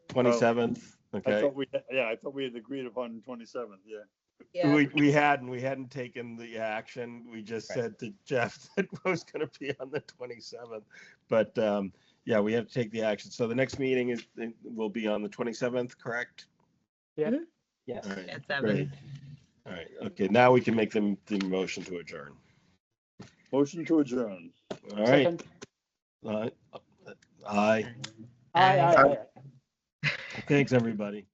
27th. I Okay. thought we had agreed upon 27th, yeah. Yeah. We hadn't taken the action. We just said to Jeff that it was going to be on the 27th. But yeah, we have to take the action. So the next meeting will be on the 27th, correct? Yeah. Mhm. Yes. All right. At 7. Great. All right. Okay. Now we can make the motion to adjourn. Motion to adjourn. All right. Second. Aye. Aye. Thanks, everybody.